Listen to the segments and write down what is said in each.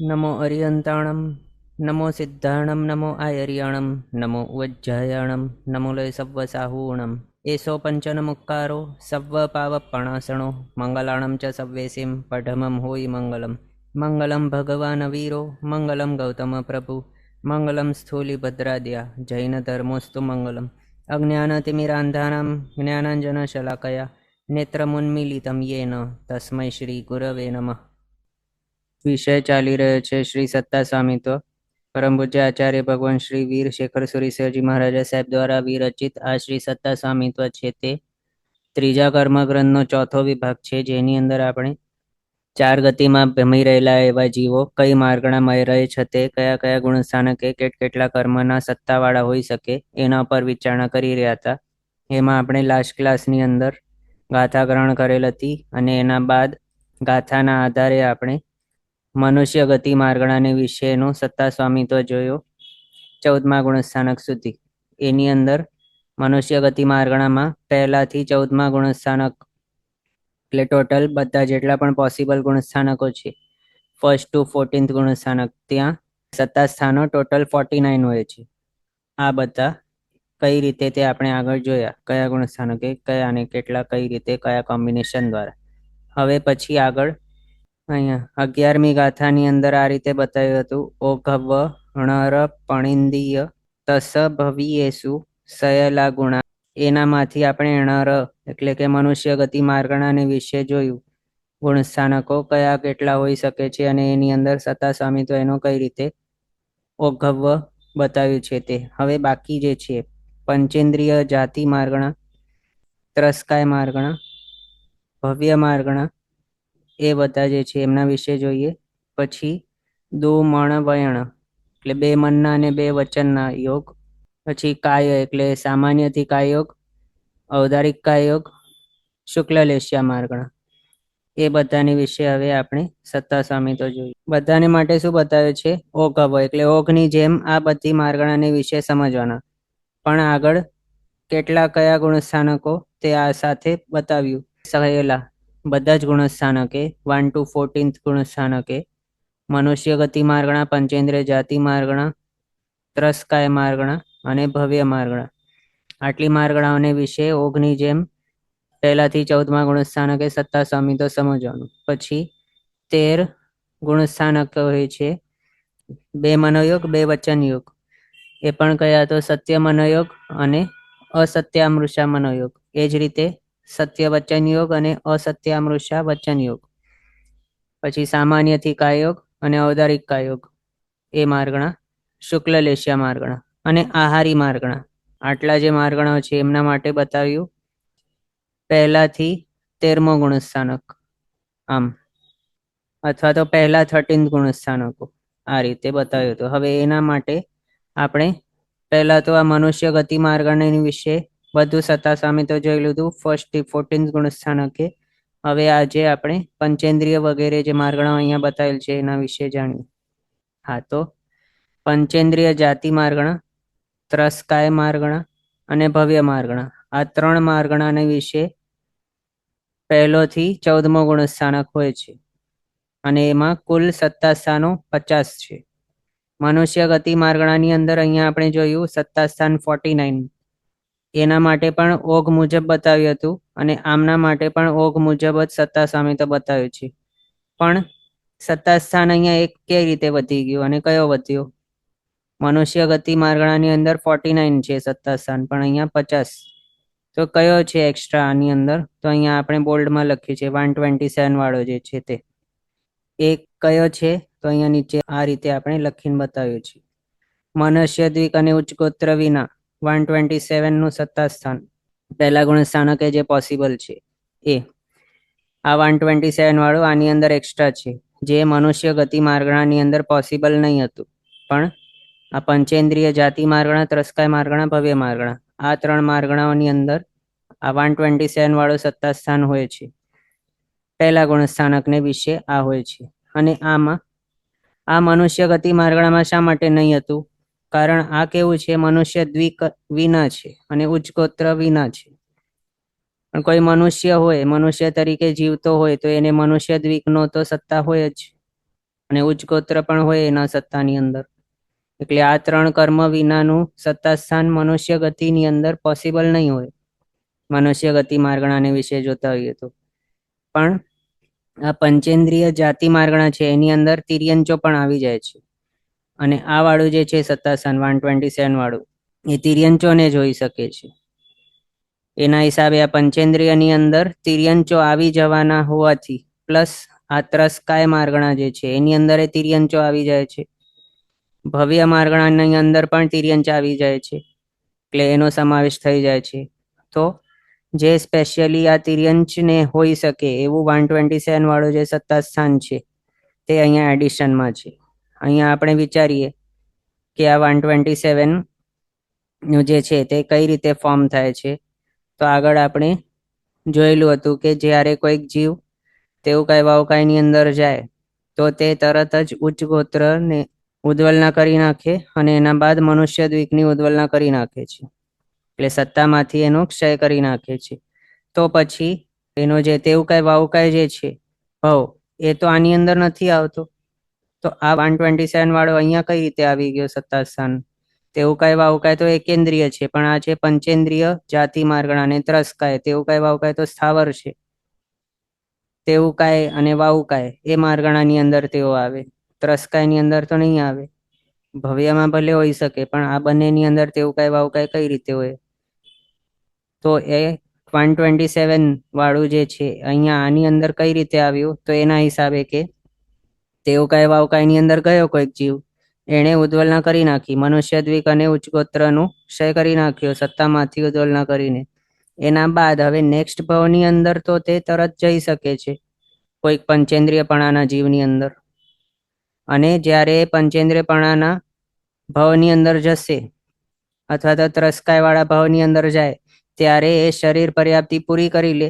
નમો અરિયંતાણમ, નમો સિદ્ધાણમ, નમો આયર્યાણમ, નમો ઉજ્જયાણમ, નમો લય સવ્વ સાહૂણમ. એસો પંચન મુક્કારો સવ્વ પાવપણાસણો મંગલાણમ ચ સવ્વેસિમ પઢમમ હોય મંગલમ. મંગલમ ભગવાન વીરો મંગલમ ગૌતમ પ્રભુ મંગલમ સ્થૂલિભદ્રાદ્યા જૈન ધર્મોસ્તુ મંગલમ. અજ્ઞાનતિમિરાંધાનાં જ્ઞાનાંજનશલાકયા નેત્રમુન્મીલિતમ યેન તસ્મૈ શ્રી ગુરવે નમઃ. વિષય ચાલી રહ્યો છે શ્રી સત્તા સ્વામિત્વ. પરમ પૂજ્ય આચાર્ય ભગવાન શ્રી વીર શેખર સુરીશ્વરજી મહારાજા સાહેબ દ્વારા વિરચિત આ શ્રી સત્તા સ્વામિત્વ છે તે ત્રીજા કર્મગ્રંથનો ચોથો વિભાગ છે, જેની અંદર આપણે ચાર ગતિમાં ભમી રહેલા એવા જીવો કઈ માર્ગણામાં રહે છે, તે કયા કયા ગુણ સ્થાનકે કેટલા કર્મના સત્તાવાળા હોઈ શકે એના પર વિચારણા કરી રહ્યા હતા. એમાં આપણે લાસ્ટ ક્લાસની અંદર ગાથા ગ્રહણ કરેલ હતી અને એના બાદ ગાથાના આધારે આપણે મનુષ્ય ગતિ માર્ગણાને વિશેનો સત્તા સ્વામિત્વ જોયો 14મા ગુણસ્થાનક સુધી. એની અંદર મનુષ્ય ગતિ માર્ગણામાં પહેલાથી 14મા ગુણસ્થાનક એટલે ટોટલ બધા જેટલા પણ પોસિબલ ગુણસ્થાનકો છે, ફર્સ્ટ ટુ 14th ગુણસ્થાનક, ત્યાં સત્તા સ્થાનો ટોટલ 49 હોય છે. આ બધા કઈ રીતે તે આપણે આગળ જોયા, કયા ગુણસ્થાનકે કયા અને કેટલા, કઈ રીતે કયા કોમ્બિનેશન દ્વારા. હવે પછી આગળ અહીંયા 11મી ગાથાની અંદર આ રીતે બતાવ્યું હતું. ઓઘવ ણર પણિંદીય તસ ભવિયેસુ સયલા ગુણા. એનામાંથી આપણે ણર એટલે કે મનુષ્ય ગતિ માર્ગણાને વિશે જોયું, ગુણસ્થાનકો કયા કેટલા હોઈ શકે છે અને એની અંદર સત્તા સ્વામિત્વ એનો કઈ રીતે ઓઘવ બતાવ્યું છે તે. હવે બાકી જે છે પંચેન્દ્રિય જાતિ માર્ગણા, ત્રસ્કાય માર્ગણા, ભવ્ય માર્ગણા, એ બધા જે છે એમના વિશે જોઈએ. પછી દો મણ વયણ એટલે બે મનના અને બે વચનના યોગ. પછી કાય એટલે સામાન્યથી કાયયોગ, ઔદારિક કાયયોગ, શુક્લલેશ્યા માર્ગણા, એ બધાની વિશે હવે આપણે સત્તા સ્વામિત્વ જોઈએ. બધાને માટે શું બતાવે છે? ઓઘવ એટલે ઓઘની જેમ આ બધી માર્ગણાને વિશે સમજવાના, પણ આગળ કેટલા કયા ગુણસ્થાનકો તે આ સાથે બતાવ્યું. સહેલા બધા જ ગુણસ્થાનકે 1 to 14th ગુણસ્થાનકે મનુષ્ય ગતિ માર્ગણા, પંચેન્દ્રિય જાતિ માર્ગણા, ત્રસ્કાય માર્ગણા અને ભવ્ય માર્ગણા, આટલી માર્ગણાઓને વિશે ઓઘની જેમ પહેલાથી 14મા ગુણસ્થાનકે સત્તા સ્વામિત્વ સમજવાનું. પછી 13 ગુણસ્થાનક હોય છે બે મનોયોગ, બે વચન યોગ. એ પણ કયા તો સત્ય મનોયોગ અને અસત્યામૃષા મનોયોગ. એ જ રીતે સત્ય વચન યોગ અને અસત્યામૃષા વચન યોગ. પછી સામાન્યથી કાયોગ અને ઔદારિક કાયોગ, એ માર્ગણા, શુક્લલેશ્યા માર્ગણા અને આહારી માર્ગણા. આટલા જે માર્ગણાઓ છે એમના માટે બતાવ્યું પહેલાથી 13મો ગુણસ્થાનક, આમ અથવા તો પહેલા 13th ગુણસ્થાનકો, આ રીતે બતાવ્યું હતું. હવે એના માટે આપણે પહેલા તો આ મનુષ્ય ગતિ માર્ગણી વિશે બધું સત્તા સ્વામિત્વ જોઈ લીધું ફર્સ્ટ થી 14th ગુણસ્થાનકે. હવે આજે આપણે પંચેન્દ્રિય વગેરે જે માર્ગણાઓ અહીંયા બતાવેલ છે એના વિશે જાણીએ. હા, તો પંચેન્દ્રિય જાતિ માર્ગણા, ત્રસ્કાય માર્ગણા અને ભવ્ય માર્ગણા, આ 3 માર્ગણાને વિશે પહેલોથી 14મો ગુણસ્થાનક હોય છે અને એમાં કુલ સત્તા સ્થાનો 50 છે. મનુષ્ય ગતિ માર્ગણાની અંદર અહીંયા આપણે જોયું સત્તા સ્થાન 49, એના માટે પણ ઓઘ મુજબ બતાવ્યું હતું અને આમના માટે પણ ઓઘ મુજબ જ સત્તા સ્વામિત્વ બતાવ્યું છે. પણ સત્તા સ્થાન અહીંયા એક કઈ રીતે વધી ગયું અને કયો વધ્યો? મનુષ્ય ગતિ માર્ગણાની અંદર 49 છે સત્તા સ્થાન, પણ અહીંયા 50. તો કયો છે એક્સ્ટ્રા આની અંદર? તો અહીંયા આપણે બોલ્ડમાં લખ્યું છે 127 વાળો જે છે તે. એ કયો છે? તો અહીંયા નીચે આ રીતે આપણે લખીને બતાવ્યું છે. મનુષ્ય દ્વિક અને ઉચ્ચ ગોત્ર વિના 127 નું સત્તા સ્થાન પહેલા ગુણ સ્થાનકે જે પોસિબલ છે એ આ 127 વાળું આની અંદર એક્સ્ટ્રા છે, જે મનુષ્ય ગતિ માર્ગણાની અંદર પોસિબલ નહીં હતું. પણ આ પંચેન્દ્રિય જાતિ માર્ગણા, ત્રસ્કાય માર્ગણા, ભવ્ય માર્ગણા, આ 3 માર્ગણાઓની અંદર આ 127 વાળું સત્તા સ્થાન હોય છે. પહેલા ગુણ સ્થાનકને વિશે આ હોય છે. અને આમાં આ મનુષ્ય ગતિ માર્ગણામાં શા માટે નહીં હતું? કારણ આ કેવું છે, મનુષ્ય દ્વિક વિના છે અને ઉચ્ચ ગોત્ર વિના છે. પણ કોઈ મનુષ્ય હોય, મનુષ્ય તરીકે જીવતો હોય તો એને મનુષ્ય દ્વિકનો તો સત્તા હોય જ. અને ઉચ્ચ ગોત્ર પણ હોય એના સત્તાની અંદર. એટલે આ 3 કર્મ વિનાનું સત્તા સ્થાન મનુષ્ય ગતિની અંદર પોસિબલ નહીં હોય, મનુષ્ય ગતિ માર્ગણાને વિશે જોતા હોઈએ તો. પણ આ પંચેન્દ્રિય જાતિ માર્ગણા છે એની અંદર તિર્યંચો પણ આવી જાય છે. અને આ વાળું જે છે સત્તા સ્થાન 127 વાળું, એ તિર્યંચોને જોઈ શકે છે. એના હિસાબે આ પંચેન્દ્રિયની અંદર તિર્યંચો આવી જવાના હોવાથી, પ્લસ આ ત્રસ્કાય માર્ગણા જે છે એની અંદર એ તિર્યંચો આવી જાય છે. ભવ્ય માર્ગણાની અંદર પણ તિર્યંચ આવી જાય છે, એટલે એનો સમાવેશ થઈ જાય છે. તો જે સ્પેશિયલી આ તિર્યંચને હોઈ શકે એવું 127 વાળું જે સત્તા સ્થાન છે તે અહીંયા એડિશનમાં છે. અહીંયા આપણે વિચારીએ કે આ 127 નું જે છે તે કઈ રીતે ફોર્મ થાય છે. તો આગળ આપણે જોયેલું હતું કે જ્યારે કોઈક જીવ તેવું કઈ વાવકાઈની અંદર જાય તો તે તરત જ ઉચ્ચ ગોત્રને ઉદ્વલના કરી નાખે અને એના બાદ મનુષ્ય દ્વીકની ઉદ્વલના કરી નાખે છે. એટલે સત્તામાંથી એનો ક્ષય કરી નાખે છે. તો પછી એનો જે તેવું કઈ વાવકાય જે છે ભવ, એ તો આની અંદર નથી આવતો. તો આ 127 વાળો અહીંયા કઈ રીતે આવી ગયો સત્તા સ્થાન? તેવું કઈ વાવકાય તો એકેન્દ્રિય છે, પણ આ છે પંચેન્દ્રિય જાતિ માર્ગણા અને ત્રસ્કાય. તેવું કઈ વાવકાય તો સ્થાવર છે. તેવું કાય અને વાવુકાય એ માર્ગણાની અંદર તેઓ આવે, ત્રસ્કાયની અંદર તો નહીં આવે. ભવ્યમાં ભલે હોઈ શકે, પણ આ બંનેની અંદર તેવું કઈ વાવુકાય કઈ રીતે હોય? તો એ 127 વાળું જે છે અહીંયા આની અંદર કઈ રીતે આવ્યું? તો એના હિસાબે કે તેવું કઈ વાવકાયની અંદર ગયો કોઈક જીવ, એણે ઉદ્વલના કરી નાખી, મનુષ્ય દ્વીક અને ઉચ્ચ ગોત્રનું ક્ષય કરી નાખ્યો સત્તામાંથી ઉદ્વલના કરીને. એના બાદ હવે નેક્સ્ટ ભાવની અંદર તો તે તરત જઈ શકે છે કોઈક પંચેન્દ્રિયપણાના જીવની અંદર. અને જ્યારે પંચેન્દ્રિયપણાના ભાવની અંદર જશે અથવા તો ત્રસ્કાય વાળા ભાવની અંદર જાય ત્યારે એ શરીર પર્યાપ્તિ પૂરી કરી લે.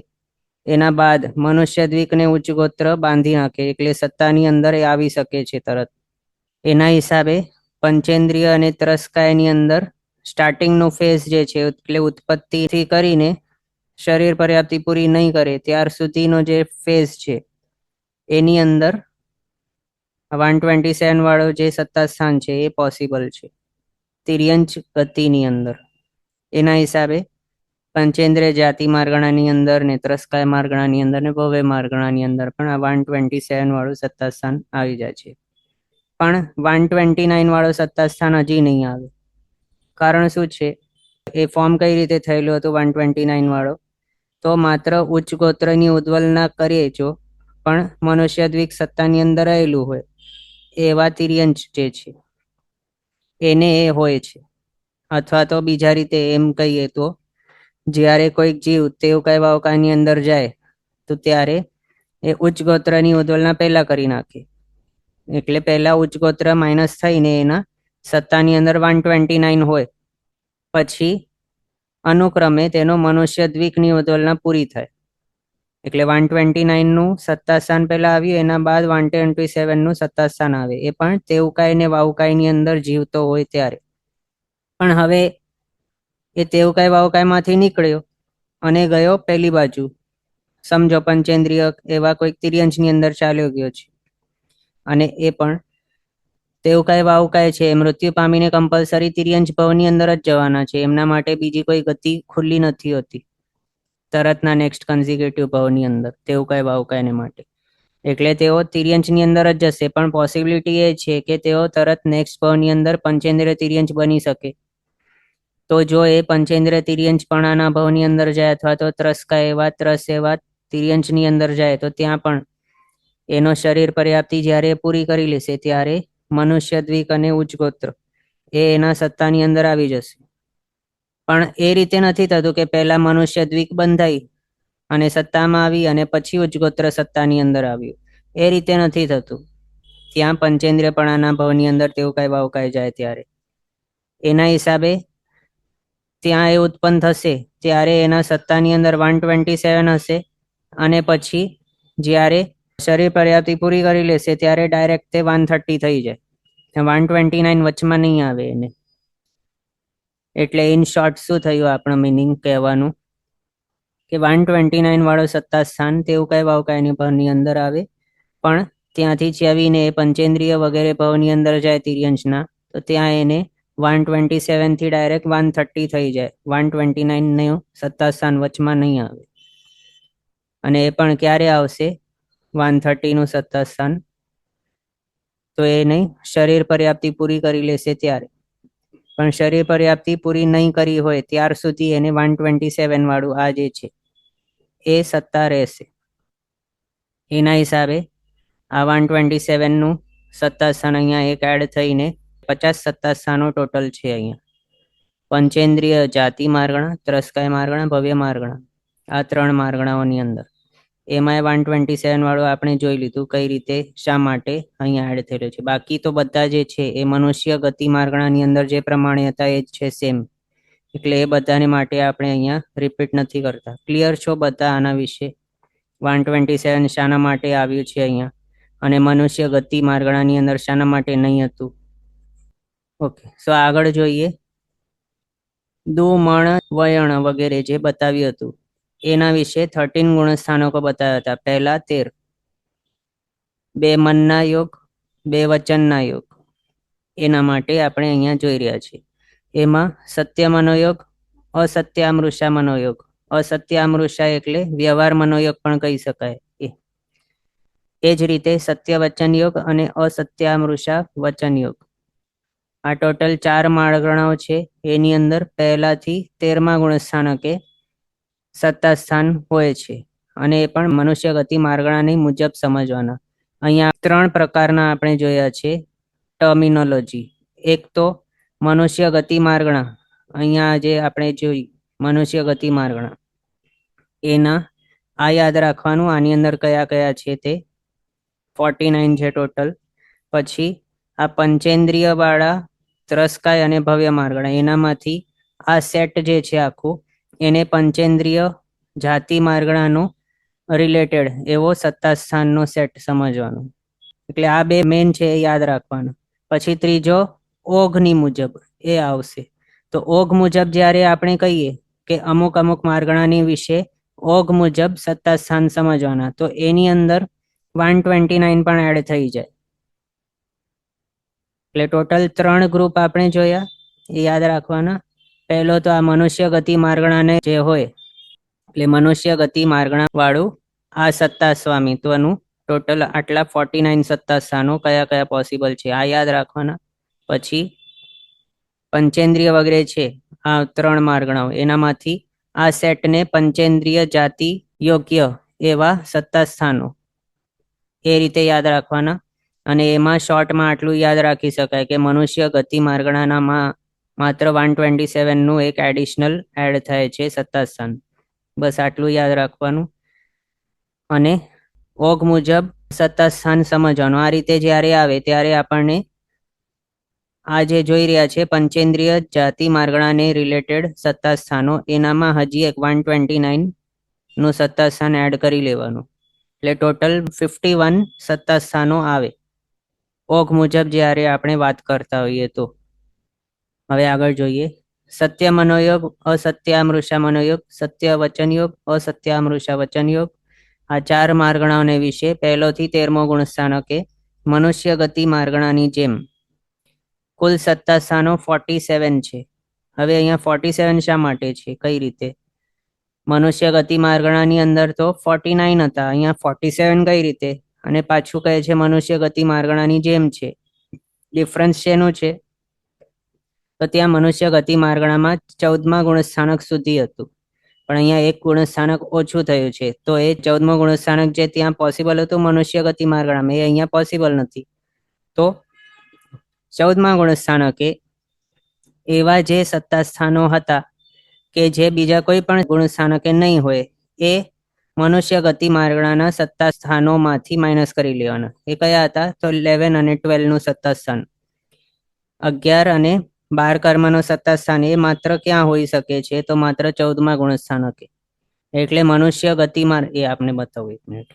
એના બાદ મનુષ્ય દ્વીકને ઉચ્ચ ગોત્ર બાંધી નાખે, એટલે સત્તાની અંદર એ આવી શકે છે તરત. એના હિસાબે પંચેન્દ્રિય અને ત્રસ્કાયની અંદર સ્ટાર્ટિંગનો ફેઝ જે છે, એટલે ઉત્પત્તિથી કરીને શરીર પર્યાપ્તિ પૂરી નહીં કરે ત્યાર સુધીનો જે ફેઝ છે એની અંદર 127 વાળો જે સત્તા સ્થાન છે એ પોસિબલ છે તિર્યંચ ગતિની અંદર. એના હિસાબે પંચેન્દ્રિય જાતિ માર્ગણાની અંદર ને ત્રસ્કાય માર્ગણાની અંદર ને ભવ્ય માર્ગણાની અંદર પણ આ 127 વાળું સત્તા સ્થાન આવી જાય છે. પણ 129 વાળો સત્તા સ્થાન હજી નહીં આવે. કારણ શું છે? એ ફોર્મ કઈ રીતે થયેલું હતું 129 વાળો? તો માત્ર ઉચ્ચ ગોત્રની ઉદ્વલના કરીએ જો, પણ મનુષ્ય દ્વીક સત્તાની અંદર રહેલું હોય એવા તિર્યંચ જે છે એને એ હોય છે. અથવા તો બીજા રીતે એમ કહીએ તો જ્યારે કોઈક જીવ તેવું કઈ વાવકાની અંદર જાય તો ત્યારે એ ઉચ્ચ ગોત્રની ઉદ્વલના પહેલા કરી નાખે, એટલે પહેલા ઉચ્ચ ગોત્ર માઇનસ થઈને એના સત્તાની અંદર 129 હોય, પછી અનુક્રમે તેનો મનુષ્ય દ્વીકની ઉદ્વલના પૂરી થાય. એટલે 129 નું સત્તા સ્થાન પહેલા આવ્યું, એના બાદ 127 નું સત્તા સ્થાન આવે, એ પણ તેવુકાય ને વાવુકાયની અંદર જીવતો હોય ત્યારે. પણ હવે એ તેવુકાય વાવુકાયમાંથી નીકળ્યો અને ગયો પહેલી બાજુ, સમજો પંચેન્દ્રિય એવા કોઈક તિર્યંચની અંદર ચાલ્યો ગયો છે, અને એ પણ તેવુકાય વાવુકાય છે, મૃત્યુ પામીને કમ્પલસરી તિર્યંચ ભવની અંદર જ જવાના છે. એમના માટે બીજી કોઈ ગતિ ખુલ્લી નથી હોતી તરતના નેક્સ્ટ કન્ઝિક્યુટિવ ભાવની અંદર તેવુકાય વાવુકાયને માટે. એટલે તેઓ તિર્યંચની અંદર જ જશે, પણ પોસિબિલિટી એ છે કે તેઓ તરત નેક્સ્ટ ભાવની અંદર પંચેન્દ્રિય તિર્યંચ બની શકે. તો જો એ પંચેન્દ્રિય તિર્યંચપણાના ભાવની અંદર જાય અથવા તો ત્રસ્કા એવા ત્રસ એવા તિર્યંચની અંદર જાય તો ત્યાં પણ એનો શરીર પર્યાપ્તિ જ્યારે પૂરી કરી લેશે ત્યારે મનુષ્ય દ્વીક અને ઉચ્ચ ગોત્ર એ એના સત્તાની અંદર આવી જશે. પણ એ રીતે નથી થતું કે પહેલા મનુષ્ય દ્વીક બંધાઈ અને સત્તામાં આવી અને પછી ઉચ્ચ ગોત્ર સત્તાની અંદર આવ્યું. એ રીતે નથી થતું. ત્યાં પંચેન્દ્રિયપણાના ભાવની અંદર તેવું કઈ વાવકાય જાય ત્યારે એના હિસાબે ત્યાં એ ઉત્પન્ન થશે ત્યારે એના સત્તાની અંદર 127 હશે, અને પછી જ્યારે શરીર પર્યાપ્તિ પૂરી કરી લેશે ત્યારે ડાયરેક્ટ તે 130 થઈ જાય, 129 વચમાં નહીં આવે એને. એટલે ઇન શોર્ટ શું થયું આપણું મિનિંગ કહેવાનું કે 129 વાળો સત્તા સ્થાન તેવું કઈ વાવકાયની ભાવની અંદર આવે, પણ ત્યાંથી ચાવીને એ પંચેન્દ્રિય વગેરે ભવની અંદર જાય તિર્યંશના, તો ત્યાં એને 127 થી ડાયરેક્ટ 130 થઈ જાય. 129 નું સત્તા સ્થાન વચમાં નહીં આવે. અને એ પણ ક્યારે આવશે 130 નું સત્તા સ્થાન? તો એ નહીં, શરીર પર્યાપ્તિ પૂરી કરી લેશે ત્યારે. પણ શરીર પર્યાપ્તિ પૂરી નહીં કરી હોય ત્યાર સુધી એને 127 વાળું આ જે છે એ સત્તા રહેશે. એના હિસાબે આ 127 નું સત્તા સ્થાન અહીંયા એક એડ થઈને 50 સત્તા સ્થાનો ટોટલ છે. અહીંયા પંચેન્દ્રિય જાતિ માર્ગણા, ત્રસ્કાય માર્ગણા, ભવ્ય માર્ગણા, આ 3 માર્ગણાઓની અંદર એમાં 127 વાળું આપણે જોઈ લીધું કઈ રીતે, શા માટે અહીંયા એડ થયેલો છે. બાકી તો બધા જે છે એ મનુષ્ય ગતિ માર્ગણાની અંદર જે પ્રમાણે હતા એ જ છે સેમ. એટલે એ બધાને માટે આપણે અહીંયા રિપીટ નથી કરતા. ક્લિયર છો બધા આના વિશે? 127 શાના માટે આવ્યું છે અહીંયા, અને મનુષ્ય ગતિ માર્ગણાની અંદર શાના માટે નહીં હતું. ઓકે, સો આગળ જોઈએ. દુ મણ વયણ વગેરે જે બતાવ્યું હતું એના વિશે 13 ગુણસ્થાનકો બતાવ્યા હતા. પહેલા 13, 2 મનના યોગ, 2 વચનના યોગ, એના માટે આપણે અહીંયા જોઈ રહ્યા છીએ. એમાં સત્ય મનોયોગ, અસત્યામૃષા મનોયોગ. અસત્યામૃષા એટલે વ્યવહાર મનોયોગ પણ કહી શકાય. એ જ રીતે સત્ય વચન યોગ અને અસત્યામૃષા વચન યોગ. આ ટોટલ 4 માર્ગણાઓ છે. એની અંદર પહેલાથી 13મા ગુણસ્થાનકે સત્તા સ્થાન હોય છે, અને એ પણ મનુષ્ય ગતિ માર્ગણાની મુજબ સમજવાના. અહીંયા 3 પ્રકારના આપણે જોયા છે ટર્મિનોલોજી. એક તો મનુષ્ય ગતિ માર્ગણા, અહીંયા જે આપણે જોઈ મનુષ્ય ગતિ માર્ગણા, એના આ યાદ રાખવાનું. આની અંદર કયા કયા છે તે 49 છે ટોટલ. પછી આ પંચેન્દ્રિય વાળા ત્રસ્કાય અને ભવ્ય માર્ગણા, એનામાંથી આ સેટ જે છે આખું એને પંચેન્દ્રિય જાતિ માર્ગણાનો રિલેટેડ એવો સત્તા સ્થાનનો સેટ સમજવાનો. એટલે આ 2 મેન છે એ યાદ રાખવાના. પછી ત્રીજો ઓઘની મુજબ એ આવશે. તો ઓઘ મુજબ જ્યારે આપણે કહીએ કે અમુક અમુક માર્ગણાની વિશે ઓઘ મુજબ સત્તા સ્થાન સમજવાના, તો એની અંદર 129 પણ એડ થઈ જાય. એટલે ટોટલ 3 ગ્રુપ આપણે જોયા, એ યાદ રાખવાના. પહેલો તો આ મનુષ્ય ગતિ માર્ગણાને જે હોય, એટલે મનુષ્ય ગતિ માર્ગણા વાળું આ સત્તા સ્વામિત્વનું ટોટલ આટલા 49 સત્તા સ્થાનો કયા કયા પોસિબલ છે આ યાદ રાખવાના. પછી પંચેન્દ્રિય વગેરે છે આ 3 માર્ગણાઓ, એનામાંથી આ સેટને પંચેન્દ્રિય જાતિ યોગ્ય એવા સત્તા સ્થાનો એ રીતે યાદ રાખવાના. અને એમાં શોર્ટમાં આટલું યાદ રાખી શકાય કે મનુષ્ય ગતિ માર્ગણાનામાં માત્ર 127 નું એક એડિશનલ એડ થાય છે સત્તા સ્થાન. બસ આટલું યાદ રાખવાનું. અને ઓઘ મુજબ સત્તા સ્થાન સમજવાનું. આ રીતે જ્યારે આવે ત્યારે આપણને આ જે જોઈ રહ્યા છે પંચેન્દ્રિય જાતિ માર્ગણાને રિલેટેડ સત્તા સ્થાનો, એનામાં હજી એક 129 નું સત્તા સ્થાન એડ કરી લેવાનું. એટલે ટોટલ 51 સત્તા સ્થાનો આવે ઓઘ મુજબ જ્યારે આપણે વાત કરતા હોઈએ તો. હવે આગળ જોઈએ. સત્ય મનોયોગ, અસત્યામૃષા મનોયોગ, સત્ય વચન યોગ, અસત્યામૃષા વચન યોગ. આ 4 માર્ગણાઓને વિશે પહેલોથી 13મો ગુણસ્થાનકે મનુષ્ય ગતિ માર્ગણાની જેમ કુલ સત્તા સ્થાનો 47 છે. હવે અહીંયા 47 શા માટે છે, કઈ રીતે? મનુષ્ય ગતિ માર્ગણાની અંદર તો 49 હતા, અહીંયા 47 કઈ રીતે? અને પાછું કહે છે મનુષ્ય ગતિ માર્ગણાની જેમ છે. ડિફરન્સ શેનું છે? તો ત્યાં મનુષ્ય ગતિ માર્ગણામાં 14મા ગુણસ્થાનક સુધી હતું, પણ અહીંયા એક ગુણસ્થાનક ઓછું થયું છે. તો એ 14મો ગુણસ્થાનક જે ત્યાં પોસિબલ હતું મનુષ્ય ગતિ માર્ગણામાં, એ અહીંયા પોસિબલ નથી. તો 14મા ગુણસ્થાનકે એવા જે સત્તા સ્થાનો હતા કે જે બીજા કોઈ પણ ગુણસ્થાનકે નહીં હોય, એ મનુષ્ય ગતિ માર્ગણાના સત્તા સ્થાનોમાંથી માઇનસ કરી લેવાના. એ કયા હતા? તો 11 અને 12 નું સત્તા સ્થાન. 11 અને 12 કર્મનો સત્તા સ્થાન એ માત્ર ક્યાં હોઈ શકે છે? તો માત્ર 14મા ગુણસ્થાનકે. એટલે મનુષ્ય ગતિ માર્ગ, એ આપને બતાવું 1 મિનિટ.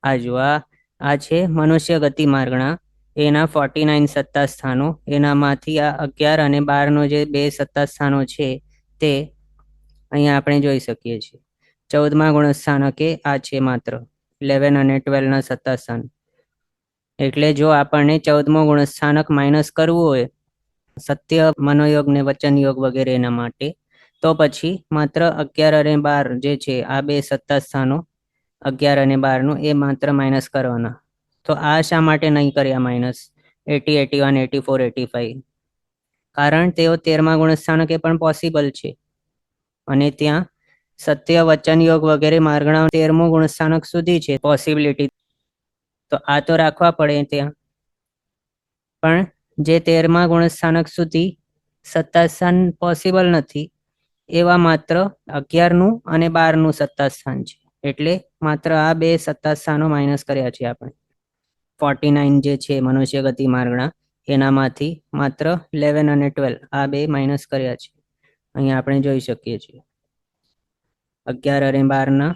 આ જો આ છે મનુષ્ય ગતિ માર્ગણા, એના 49 સત્તા સ્થાનો. એનામાંથી આ 11 અને 12 નો જે 2 સત્તા સ્થાનો છે તે અહીંયા આપણે જોઈ શકીએ છીએ. 14મા ગુણસ્થાનકે આ છે માત્ર 11 અને 12 ના સત્તા સ્થાન. એટલે જો આપણને 14મો ગુણસ્થાનક માઇનસ કરવું હોય સત્ય મનોયોગ ને વચન યોગ વગેરે એના માટે, તો પછી માત્ર 11 અને 12 જે છે આ બે સત્તા સ્થાનો 11 અને 12 નું એ માત્ર માઇનસ કરવાના. તો આ શા માટે નહીં કર્યા માઇનસ 80, 81, 84, 85? કારણ તેઓ 13મા ગુણસ્થાનક એ પણ પોસિબલ છે અને ત્યાં સત્ય વચન યોગ વગેરે માર્ગણા 13મો ગુણસ્થાનક સુધી છે પોસિબિલિટી, તો આ તો રાખવા પડે ત્યાં. પણ જે 13મા ગુણસ્થાનક સુધી સત્તા સ્થાન પોસિબલ નથી એવા માત્ર 11નું અને 12નું સત્તા સ્થાન છે. એટલે માત્ર આ બે સત્તા સ્થાનો માઇનસ કર્યા છે આપણે. 49 જે છે મનુષ્ય ગતિ માર્ગણા એનામાંથી માત્ર 11 અને 12 આ બે માઇનસ કર્યા છે. અહીંયા આપણે જોઈ શકીએ છીએ 11 અને 12ના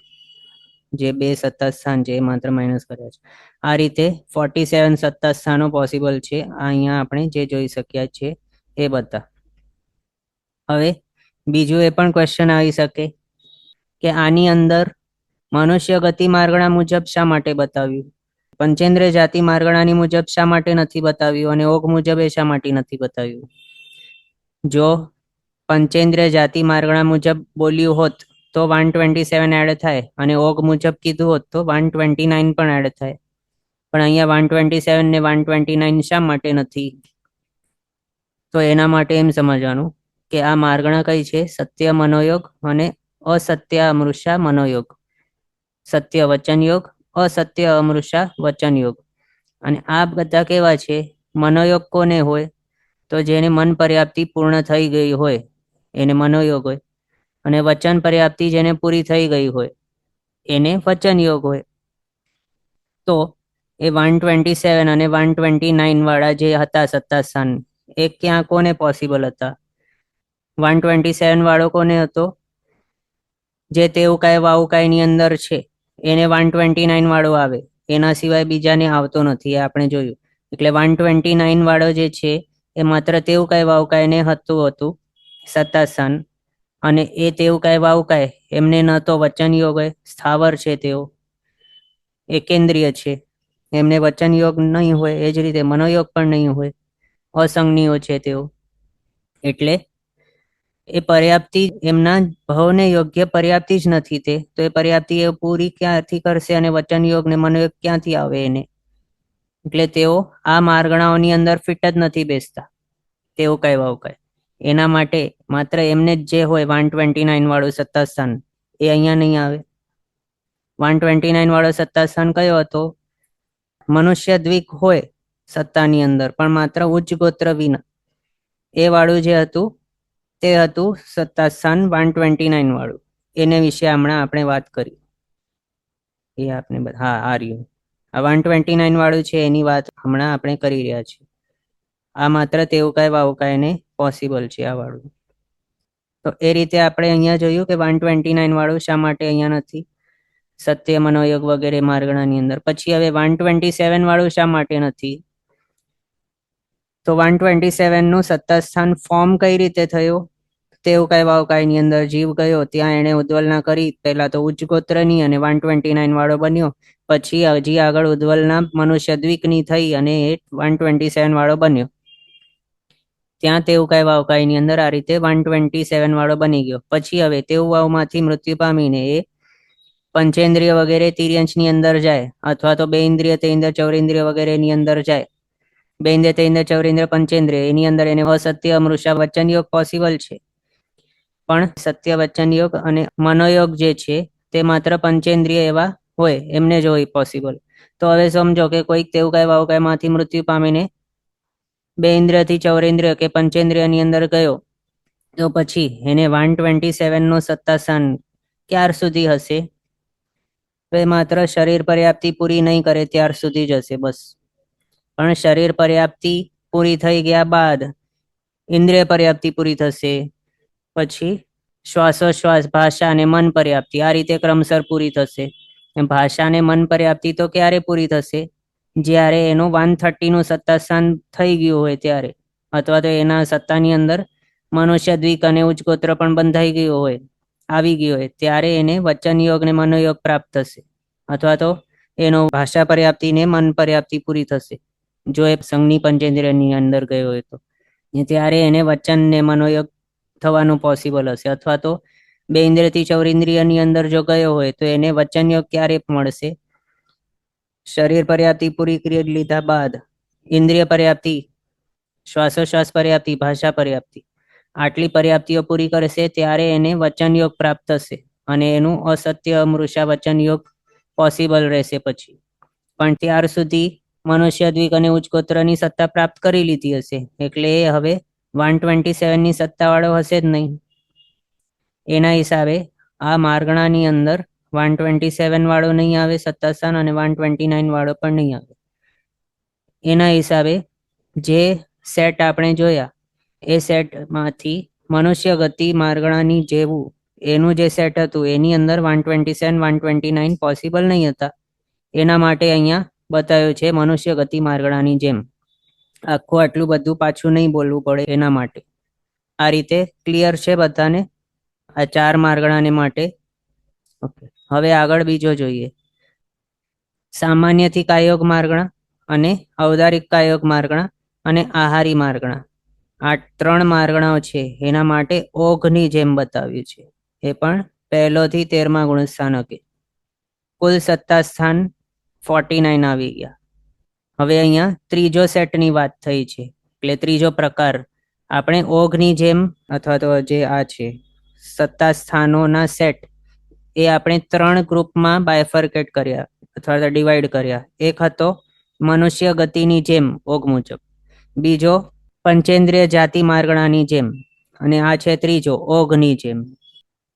જે બે સત્તા સ્થાન છે એ માત્ર માઇનસ કર્યા છે. આ રીતે 47 સત્તા સ્થાનો પોસિબલ છે. અહીંયા આપણે જે જોઈ શક્યા છે એ બધા. હવે બીજું એ પણ ક્વેશ્ચન આવી શકે કે આની અંદર મનુષ્ય ગતિ માર્ગણા મુજબ શા માટે બતાવ્યું, પંચેન્દ્રિય જાતિ માર્ગણાની મુજબ શા માટે નથી બતાવ્યું અને ઓગ મુજબ એ શા માટે નથી બતાવ્યું? જો પંચેન્દ્રિય જાતિ માર્ગણા મુજબ બોલ્યું હોત તો 127 એડ થાય અને ઓગ મુજબ કીધું હોત તો 129 પણ એડ થાય. પણ અહીંયા 127 ને 129 શા માટે નથી? તો એના માટે એમ સમજવાનું કે આ માર્ગણા કઈ છે? સત્ય મનોયોગ અને અસત્ય અમૃષા મનોયોગ. સત્ય વચન યોગ, અસત્ય અમૃષા વચન યોગ. અને આ બધા કેવા છે? મનોયોગ કોને હોય? તો જેને મન પર્યાપ્તિ પૂર્ણ થઈ ગઈ હોય એને મનોયોગ હોય, અને વચન પર્યાપ્તિ જેને પૂરી થઈ ગઈ હોય એને વચન યોગ હોય. તો એ 127 અને 129 વાળા જે હતા સત્તા સ્થાન એ ક્યાં કોને પોસિબલ હતા? 127 વાળો કોને હતો? જે તેઉકાય વાઉકાય ની અંદર છે એને 129 વાળો આવે, એના સિવાય બીજાને આવતો નથી, એ આપણે જોયું. એટલે 129 વાળો જે છે એ માત્ર તેઉકાય વાઉકાય ને હતું સત્તા સ્થાન, અને એ તેઉકાય વાઉકાય એમને ન તો વચન યોગ હોય, સ્થાવર છે તેઓ એકેન્દ્રિય છે, એમને વચન યોગ નહીં હોય. એ જ રીતે મનોયોગ પણ નહીં હોય, અસંજ્ઞીઓ છે તેઓ. એટલે એ પર્યાપ્તિ એમના ભાવને યોગ્ય પર્યાપ્તિ જ નથી તે, તો એ પર્યાપ્તિ એ પૂરી ક્યાંથી કરશે અને વચન યોગ ને મનોયોગ ક્યાંથી આવે એને? એટલે તેઓ આ માર્ગણાઓની અંદર ફિટ જ નથી બેસતા તેવું કહેવાવ કહે. એના માટે માત્ર એમને જ જે હોય 129 વાળું સત્તા સ્થાન એ અહીંયા નહીં આવે. 129 વાળો સત્તા સ્થાન કયો હતો? મનુષ્ય દ્વિક હોય સત્તાની અંદર પણ માત્ર ઉચ્ચ ગોત્ર વિના, એ વાળું જે હતું તે હતું સત્તા સ્થાન 129 વાળું. એને વિશે હમણાં આપણે વાત કરી. એ આપણે હા આ રહ્યું આ 129 વાળું છે એની વાત હમણાં આપણે કરી રહ્યા છીએ. આ માત્ર તેઉકાય વાઉકાયને પોસિબલ છે આ વાળું. તો એ રીતે આપણે અહીંયા જોયું કે 129 વાળું શા માટે અહીંયા નથી સત્ય મનોયોગ વગેરે માર્ગણાની અંદર. પછી હવે 127 વાળું શા માટે નથી? તો 127 નું સત્તા સ્થાન ફોર્મ કઈ રીતે થયું? તેઉકાય વાઉકાયની અંદર જીવ ગયો, ત્યાં એને ઉદ્વલના કરી, પહેલા તો ઉચ્ચ ગોત્રની અને 129 વાળો બન્યો. પછી હજી આગળ ઉદ્વલના મનુષ્ય દ્વિકની થઈ અને એ 127 વાળો બન્યો. ત્યાં તેઉકાય વાઉકાયની અંદર આ રીતે 127 વાળો બની ગયો. પછી હવે તેઉ વાવમાંથી મૃત્યુ પામીને એ પંચેન્દ્રિય વગેરે તિર્યંશની અંદર જાય, અથવા તો બે ઇન્દ્રિય તેઇન્દ્રિય ચૌરેન્દ્રિય વગેરેની અંદર જાય. બે ઇન્દ્રિય તેઇન્દ્રિય ચૌરેન્દ્રિય પંચેન્દ્રિય એની અંદર એને અસત્ય અમૃષા વચન યોગ પોસિબલ છે. પણ સત્ય વચન યોગ અને મનોયોગ જે છે તે માત્ર પંચેન્દ્રિય એવા હોય, એમને જ હોય પોસિબલ. તો હવે સમજો કે કોઈક તેઉકાય વાઉકાય માંથી મૃત્યુ પામીને બે ઇન્દ્રિયથી ચૌરેન્દ્રિય કે પંચેન્દ્રિયની અંદર ગયો, તો પછી એને 127 નું સત્તા સ્થાન ક્યાર સુધી હશે? તો એ માત્ર શરીર પર્યાપ્તિ પૂરી નહીં કરે ત્યાર સુધી જ હશે બસ. પણ શરીર પર્યાપ્તિ પૂરી થઈ ગયા બાદ ઇન્દ્રિય પર્યાપ્તિ પૂરી થશે, પછી શ્વાસોશ્વાસ ભાષા અને મન પર્યાપ્તિ આ રીતે ક્રમશર પૂરી થશે. ભાષા અને મન પર્યાપ્તિ તો ક્યારે પૂરી થશે? જ્યારે એનું 130 નું સત્તા સ્થાન થઈ ગયું હોય ત્યારે, અથવા તો એના સત્તાની અંદર મનુષ્ય દ્વિક અને ઉચ્ચ ગોત્ર પણ બંધાઈ ગયું હોય, આવી ગયું હોય, ત્યારે એને વચન યોગ ને મનોયોગ પ્રાપ્ત થશે. અથવા તો એનો ભાષા પર્યાપ્તિ ને મન પર્યાપ્તિ પૂરી થશે જો એ સંઘની પંચેન્દ્રિયની અંદર ગયો હોય તો, ત્યારે એને વચન ને મનોયોગ થવાનું પોસિબલ હશે. અથવા તો બે ઇન્દ્રિયથી ચૌરિન્દ્રિયની અંદર જો ગયો હોય તો એને વચનયોગ ક્યારે મળશે? શરીર પર્યાપ્તિ પૂરી કરી લીધા બાદ ઇન્દ્રિય પર્યાપ્તિ, શ્વાસોશ્વાસ પર્યાપ્તિ, ભાષા પર્યાપ્તિ, આટલી પર્યાપ્તિઓ પૂરી કરશે ત્યારે એને વચનયોગ પ્રાપ્ત થશે અને એનું અસત્ય અમૃષા વચનયોગ પોસિબલ રહેશે પછી. પણ ત્યાર સુધી મનુષ્ય દ્વિક અને ઉચ્ચગોત્રની સત્તા પ્રાપ્ત કરી લીધી હશે એટલે એ હવે 127 ની સત્તા વાળો હશે જ નહીં. એના હિસાબે આ માર્ગણાની અંદર 127 વાળો નહીં આવે સત્તા સ્થાન અને 129 વાળો પણ નહીં આવે. એના હિસાબે જે સેટ આપણે જોયા એ સેટમાંથી મનુષ્ય ગતિ માર્ગણાની જેવું એનું જે સેટ હતું એની અંદર 127 129 પોસિબલ નહીં હતા. એના માટે અહીંયા બતાવ્યું છે મનુષ્ય ગતિ માર્ગણાની જેમ. આખું આટલું બધું પાછું નહીં બોલવું પડે એના માટે. આ રીતે ક્લિયર છે બધાને આ 4 માર્ગણાને માટે? ઓકે, હવે આગળ બીજો જોઈએ. સામાન્યથી કાયોગ માર્ગણા અને ઔદારિક કાયોગ માર્ગણા અને આહારી માર્ગણા, આ 3 માર્ગણાઓ છે એના માટે ઓઘની જેમ બતાવ્યું છે. એ પણ 1 થી 13મા ગુણસ્થાનકે કુલ સત્તા સ્થાન 49 આવી ગયા. હવે અહીંયા ત્રીજો સેટની વાત થઈ છે એટલે ત્રીજો પ્રકાર આપણે ઓઘની જેમ અથવા તો જે આ છે સત્તા સ્થાનોના સેટ એ આપણે 3 ગ્રુપમાં બાયફર્કેટ કર્યા અથવા તો ડિવાઈડ કર્યા. એક હતો મનુષ્ય ગતિની જેમ ઓઘ મુજબ, બીજો પંચેન્દ્રિય જાતિ માર્ગણાની જેમ અને આ છે ત્રીજો ઓઘની જેમ.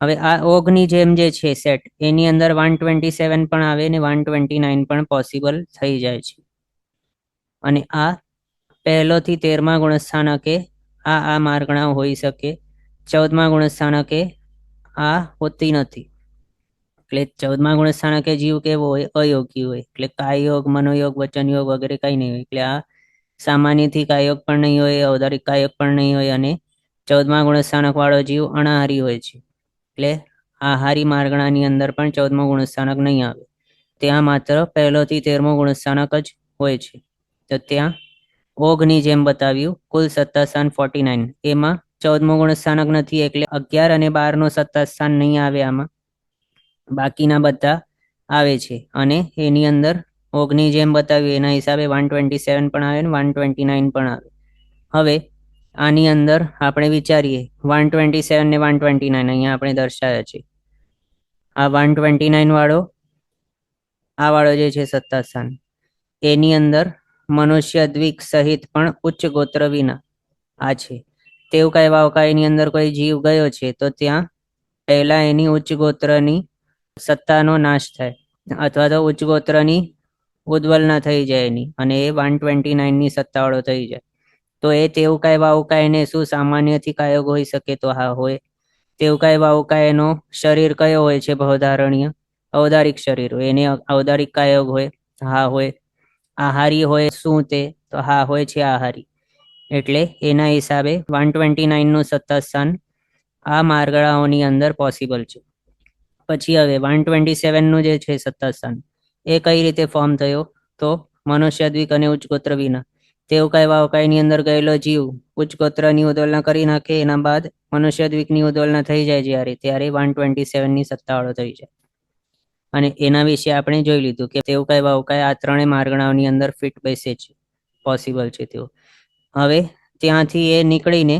હવે આ ઓઘની જેમ જે છે સેટ એની અંદર 127 પણ આવે ને 129 પણ પોસિબલ થઈ જાય છે. અને આ 1 થી 13મા ગુણસ્થાનકે આ માર્ગણાઓ હોઈ શકે, 14મા ગુણસ્થાનકે આ હોતી નથી. એટલે 14મા ગુણસ્થાનકે જીવ કેવો હોય? અયોગી હોય. એટલે કાયયોગ, મનોયોગ, વચનયોગ વગેરે કઈ નહીં હોય. એટલે આ સામાન્યથી કાયયોગ પણ નહીં હોય, ઔદારિક કાયયોગ પણ નહીં હોય અને 14મા ગુણસ્થાનક વાળો જીવ અનાહારી હોય છે. એટલે આહારી માર્ગણાની અંદર પણ 14મો ગુણસ્થાનક નહીં આવે. ત્યાં માત્ર 1 થી 13મો ગુણસ્થાનક જ હોય છે. તો ત્યાં ઓઘની જેમ બતાવ્યું કુલ સત્તા સ્થાન 49, એમાં 14મો ગુણસ્થાનક નથી એટલે 11 અને 12નો સત્તા સ્થાન નહીં આવે આમાં, બાકીના બધા આવે છે. અને એની અંદર ઓઘની જેમ બતાવ્યું એના હિસાબે 127 પણ આવે ને 129 પણ આવે. હવે આની અંદર આપણે વિચારીએ 127 ને 129 અહીંયા આપણે દર્શાવ્યા છે. આ 129 વાળો આ વાળો જે છે સત્તા સ્થાન એની અંદર મનુષ્ય દ્વિક સહિત પણ ઉચ્ચ ગોત્ર વિના આ છે. તેવું કઈ વાવકાઈની અંદર કોઈ જીવ ગયો છે તો ત્યાં પહેલા એની ઉચ્ચ ગોત્રની સત્તાનો નાશ થાય અથવા તો ઉચ્ચ ગોત્રની ઉદ્વલના થઈ જાય એની અને એ 129 ની સત્તાવાળો થઈ જાય. તો એ તેવું કઈ વાવકાઈને શું સામાન્યથી કાયોગ હોઈ શકે? તો હા હોય. તેવું કઈ વાવકાઈનો શરીર કયો હોય છે? ભવધારણીય ઔદારિક શરીર હોય, એને ઔદારિક કાયોગ હોય? હા હોય. આહારી હોય શું તે? તો હા હોય છે આહારી. એટલે એના હિસાબે 129 નું સત્તા સ્થાન આ માર્ગળાઓની અંદર પોસિબલ છે. પછી હવે 127 નું જે છે સત્તા સ્થાન એ કઈ રીતે ફોર્મ થયો? તો મનુષ્ય દ્વિક અને ઉચ્ચ ગોત્ર વિના તેવું કઈ વાવકાઈની અંદર ગયેલો જીવ ઉચ્ચ ગોત્રની ઉદ્વલના કરી નાખે, એના બાદ મનુષ્ય દ્વિકની ઉદ્વલના થઈ જાય જ્યારે ત્યારે 127 ની સત્તાવાળો થઈ જાય. અને એના વિશે આપણે જોઈ લીધું કે તેવું કઈ વાવકાય આ 3 માર્ગણાઓની અંદર ફિટ બેસે છે, પોસિબલ છે તેવું. હવે ત્યાંથી એ નીકળીને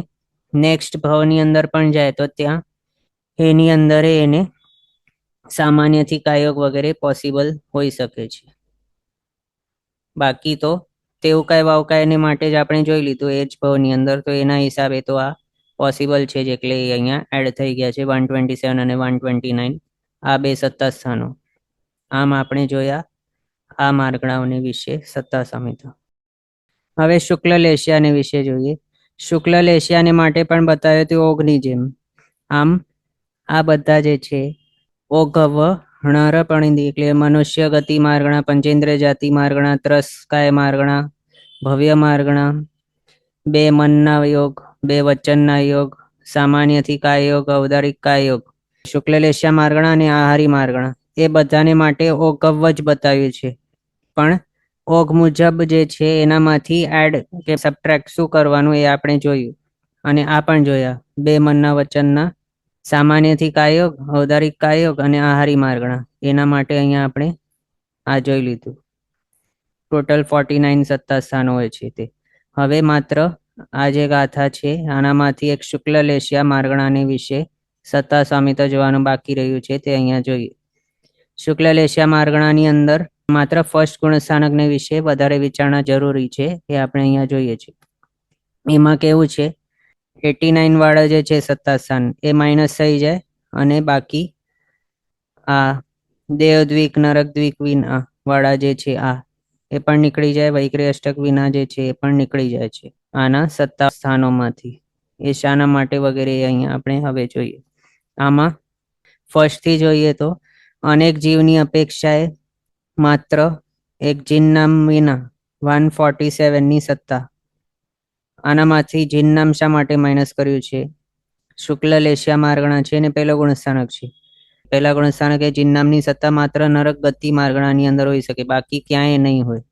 નેક્સ્ટ ભાવની અંદર પણ જાય તો ત્યાં એની અંદર એને સામાન્યથી કાયોગ વગેરે પોસિબલ હોઈ શકે છે. બાકી તો તેવું કઈ વાવકાયને માટે જ આપણે જોઈ લીધું એ જ ભાવની અંદર, તો એના હિસાબે તો આ પોસિબલ છે જ એટલે અહીંયા એડ થઈ ગયા છે 127 અને 129 આ 2 સત્તા સ્થાનો. આમ આપણે જોયા આ માર્ગણાઓને વિશે સત્તા સંહિતા. હવે શુક્લ લેશિયાને વિશે જોઈએ. શુક્લ લેશિયાને માટે પણ બતાવ્યું હતું ઓઘની જેમ. આમ આ બધા જે છે ઓઘવ ણરપણિંદી એટલે મનુષ્ય ગતિ માર્ગણા, પંચેન્દ્રિય જાતિ માર્ગણા, ત્રસ કાય માર્ગણા, ભવ્ય માર્ગણા, 2 મનના યોગ, 2 વચનના યોગ, સામાન્યથી કાય યોગ, ઔદારિક કાય યોગ, શુક્લ લેશિયા માર્ગણા અને આહારી માર્ગણા એ બધાને માટે ઓઘવ જ બતાવ્યું છે, પણ ઓઘ મુજબ જે છે એનામાંથી એડ કે સબટ્રેક્ટ શું કરવાનું એ આપણે જોયું, અને આ પણ જોયા બે મનના વચનના સામાન્યથી કાયોગ, ઔદારિક કાયોગ અને આહારી માર્ગણા, એના માટે અહીંયા આપણે આ જોઈ લીધું. ટોટલ 49 સત્તા સ્થાનો હોય છે તે. હવે માત્ર આ જે ગાથા છે આનામાંથી એક શુક્લ લેશિયા માર્ગણાને વિશે સત્તા સ્વામિત્વ જોવાનું બાકી રહ્યું છે, તે અહીંયા જોઈએ. શુક્લ લેશિયા માર્ગણાની અંદર માત્ર ફર્સ્ટ ગુણસ્થાનકને વિશે વધારે વિચારણા જરૂરી છે, એ આપણે અહીંયા જોઈએ છીએ. એમાં કેવું છે, 89 વાળા જે છે સત્તા સ્થાન એ માઇનસ થઈ જાય, અને બાકી આ દેવદ્વિક, નરકદ્વિક વિના વાળા જે છે આ એ પણ નીકળી જાય. વૈક્રી અષ્ટક વિના જે છે એ પણ નીકળી જાય છે આના સત્તા સ્થાનોમાંથી. એ શાના માટે વગેરે અહીંયા આપણે હવે જોઈએ. આમાં ફર્સ્ટ થી જોઈએ તો અનેક જીવની અપેક્ષાએ માત્ર એક જીનનામ વિના 147 ની સત્તા. આનામાંથી જીનનામ શા માટે માઇનસ કર્યું છે? શુક્લ લેશિયા માર્ગણા છે ને પહેલો ગુણસ્થાનક છે. પહેલા ગુણસ્થાનક એ જીનનામની સત્તા માત્ર નરક ગતિ માર્ગણાની અંદર હોઈ શકે, બાકી ક્યાંય નહીં હોય.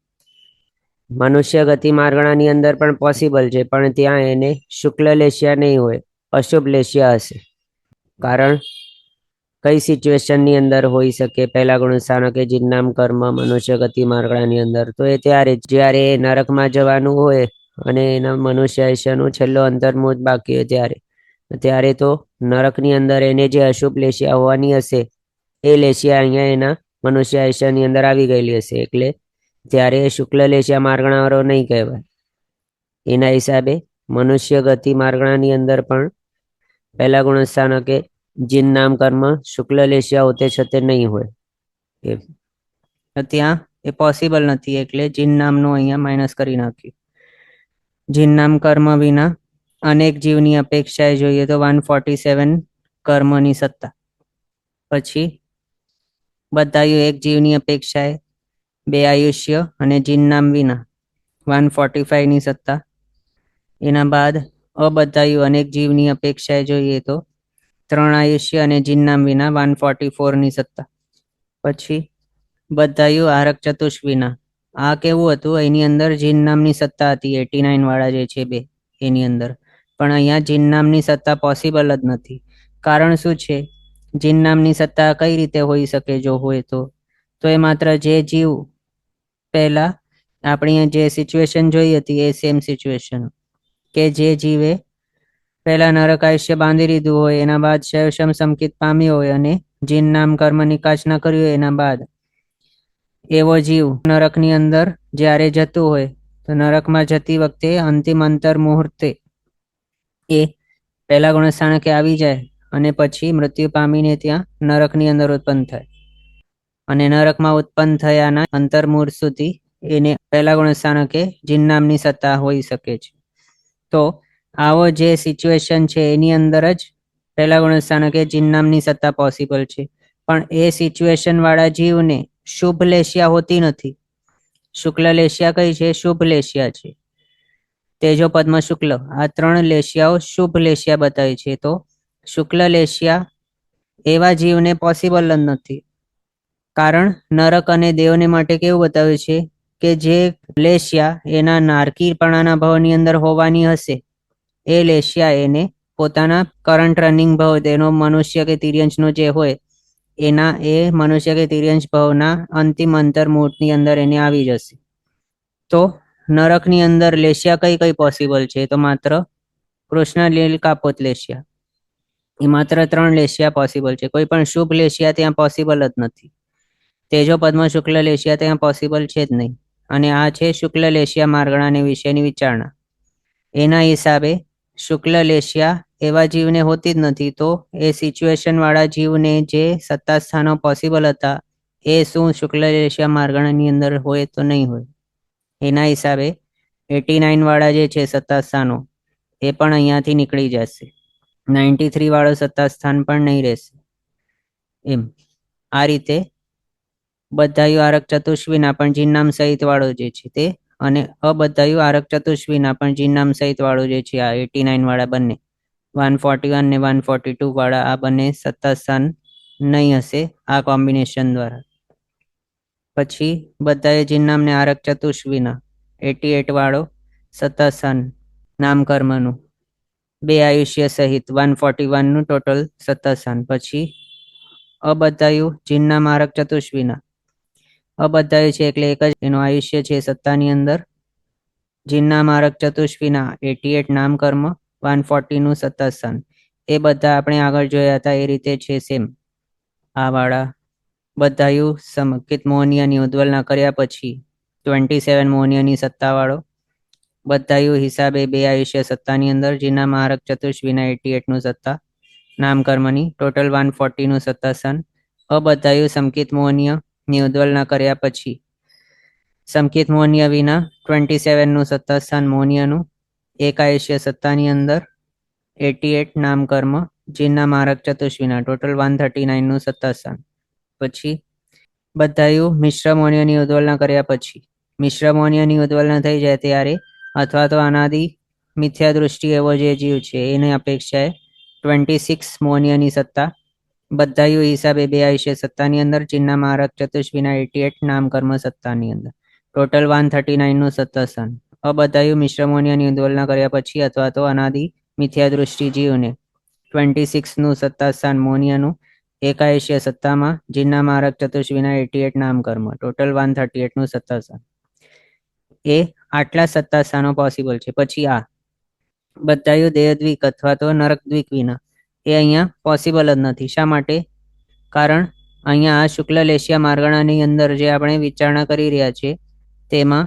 મનુષ્ય ગતિ માર્ગણાની અંદર પણ પોસિબલ છે, પણ ત્યાં એને શુક્લ લેશિયા નહીં હોય, અશુભ લેશિયા હશે. કારણ કઈ સિચ્યુએશનની અંદર હોઈ શકે પહેલા ગુણસ્થાનક એ જીનનામ કર્મ મનુષ્ય ગતિ માર્ગણાની અંદર? તો એ ત્યારે જ્યારે નરકમાં જવાનું હોય અને એના મનુષ્ય આયુષ્યનું છેલ્લો અંતર્મુહૂર્ત બાકી હોય ત્યારે તો નરકની અંદર એને જે અશુભ લેશિયા હોવાની હશે એ લેશિયા અહીંયા એના મનુષ્ય આયુષ્યની અંદર આવી ગયેલી હશે, એટલે ત્યારે શુક્લ લેશિયા માર્ગણાવાળો નહીં કહેવાય. એના હિસાબે મનુષ્ય ગતિ માર્ગણાની અંદર પણ પહેલા ગુણસ્થાનકે જીન નામ કર્મ શુક્લ લેશિયા હોતે છતે નહીં હોય. ત્યાં એ પોસિબલ નથી, એટલે જીન નામનું અહીંયા માઇનસ કરી નાખ્યું. જીન નામ કર્મ વિના અનેક જીવની અપેક્ષાએ જોઈએ તો 147 કર્મની સત્તા. પછી બતાવ્યું એક જીવની અપેક્ષાએ 2 આયુષ્ય અને જીનનામ વિના 145 ની સત્તા. એના બાદ બતાવ્યું અનેક જીવની અપેક્ષાએ જોઈએ તો 3 આયુષ્ય અને જીનનામ વિના 144 ની સત્તા. પછી બતાવ્યું આરક ચતુષ વિના. આ કેવું હતું, એની અંદર જીનનામની સત્તા હતી 89 વાળા જે છે બે એની અંદર, પણ અહીંયા જીનનામની સત્તા પોસિબલ જ નથી. કારણ શું છે? જીનનામની સત્તા કઈ રીતે હોઈ શકે જો હોય તો એ માત્ર જે જીવ પહેલા આપણી જે સિચ્યુએશન જોઈ હતી એ સેમ સિચ્યુએશન, કે જે જીવે પહેલા નરક આયુષ્ય બાંધી લીધું હોય, એના બાદ શૈવશમ સંકિત પામ્યો હોય અને જીન નામ કર્મ નિકાશ ના કર્યું હોય, એના બાદ એવો જીવ નરકની અંદર જ્યારે જતું હોય તો નરકમાં જતી વખતે અંતિમ અંતર મુહૂર્તે એ પહેલા ગુણસ્થાનકે આવી જાય અને પછી મૃત્યુ પામીને ત્યાં નરકની અંદર ઉત્પન્ન થાય, અને નરકમાં ઉત્પન્ન થયાના અંતર્મુહૂર્ત સુધી એને પહેલા ગુણસ્થાનકે જીન નામની સત્તા હોઈ શકે છે. તો આવો જે સિચ્યુએશન છે એની અંદર જ પહેલા ગુણસ્થાનકે જીન નામની સત્તા પોસિબલ છે, પણ એ સિચ્યુએશન વાળા જીવને શુભ લેશિયા હોતી નથી. શુક્લ લેશિયા કઈ છે? શુભ લેશિયા છે. તેજો પદ્મ શુક્લ, આ 3 લેશિયાઓ શુભ લેશિયા બતાવે છે. તો શુક્લ લેશિયા એવા જીવને પોસિબલ જ નથી. કારણ નરક અને દેવને માટે કેવું બતાવ્યું છે કે જે લેશિયા એના નારકીપણાના ભાવની અંદર હોવાની હશે એ લેશિયા એને પોતાના કરંટ રનિંગ ભાવ તેનો મનુષ્ય કે તિર્યંશનો જે હોય એના એ મનુષ્ય કે તિર્યંશ ભાવના અંતિમ અંતર્મુહૂર્તની અંદર એને આવી જશે. તો નરકની અંદર લેશિયા કઈ કઈ પોસિબલ છે? તો માત્ર કૃષ્ણ લીલ કાપોત લેશિયા, એ માત્ર 3 લેશિયા પોસિબલ છે. કોઈ પણ શુભ લેશિયા ત્યાં પોસિબલ જ નથી. તેજો પદ્મ શુક્લ લેશિયા ત્યાં પોસિબલ છે જ નહીં. અને આ છે શુક્લ લેશિયા માર્ગણાને વિશેની વિચારણા. એના હિસાબે શુક્લ લેશિયા એવા જીવને હોતી જ નથી. તો એ સિચ્યુએશન વાળા જીવને જે સત્તા સ્થાનો પોસિબલ હતા એ શું શુક્લ લેશિયા માર્ગણાની અંદર હોય તો નહીં હોય. એના હિસાબે 89 વાળા જે છે સત્તા સ્થાનો એ પણ અહીંયાથી નીકળી જશે. 93 વાળો સત્તા સ્થાન પણ નહીં રહેશે. એમ આ રીતે બધાયું આરક ચતુષ્વીના પણ જીનનામ સહિત વાળો જે છે તે, અને અબધાયું આરક ચતુષ્વીના પણ જીનનામ સહિત વાળો જે છે આ 89 વાળા બંને 141 ને 142 વાળા આ બંને સત્તા સ્થાન નહીં હશે આ કોમ્બિનેશન દ્વારા. પછી બધાએ જીનનામ ને આરક ચતુષ્વિના 88 વાળો સતાસાન નામકર્મનું 2 આયુષ્ય સહિત 141 નું ટોટલ સતાસાન. પછી અબધાયું જીનનામ આરક ચતુષ્વિના અબધાયું છે એટલે એક જ એનું આયુષ્ય છે સત્તાની અંદર. જીનનામ આરક ચતુષ્વિના 88 નામકર્મ 140 નું સતાસાન. એ બધા આપણે આગળ જોયા હતા એ રીતે છે સેમ. આ વાળા બધાયું સમકિત મોહનીયની ઉદ્વલના કર્યા પછી 27 મોહનીયની સત્તાવાળો બધાયું હિસાબે 2 આયુષ્ય સત્તાની અંદર જીના મહારક ચતુષ્વિના 88 નું સત્તા નામકર્મની ટોટલ 140 નું સત્તાસન. અબધાયું સમકિત મોહનીયની ઉદ્વલના કર્યા પછી સમકિત મોહનીય વિના 27 નું સત્તાસ્થાન મોહનીયનું 1 આયુષ્ય સત્તાની અંદર 88 નામકર્મ જીનના મારક ચતુષ્વિના ટોટલ 139 નું સત્તાસ્થાન. પછી બધાયું મિશ્ર મોહનીયની ઉદ્વલના કર્યા પછી મિશ્ર મોહનીયની ઉદ્વલના થઈ જાય ત્યારે અથવા તો અનાદિ મિથ્યા દૃષ્ટિ એવો જે જીવ છે એની અપેક્ષાએ 26 મોહનીયની સત્તા બધાયું હિસાબે 2 આયુષ્ય સત્તાની અંદર જીનના મારક ચતુષ્વિના 88 નામકર્મ સત્તાની અંદર ટોટલ 139 નું સત્તાસ્થાન. અબધાયું મિશ્ર મોહનીયની ઉદ્વલના કર્યા પછી અથવા તો અનાદિ મિથ્યા દૃષ્ટિ જીવને 26 નું સત્તાસ્થાન મોહનીયનું 1 આયુષ્ય સત્તામાં જીનના મારક ચતુષ્વિના 88 નામકર્મ ટોટલ 138 નું સત્તાસ્થાન. એ આટલા સત્તાસ્થાનો પોસિબલ છે. પછી આ બધાયું દેહદ્વિક અથવા તો નરકદ્વિક વિના એ અહીંયા પોસિબલ જ નથી. શા માટે? કારણ અહીંયા આ શુક્લ લેશિયા માર્ગણાની અંદર જે આપણે વિચારણા કરી રહ્યા છીએ તેમાં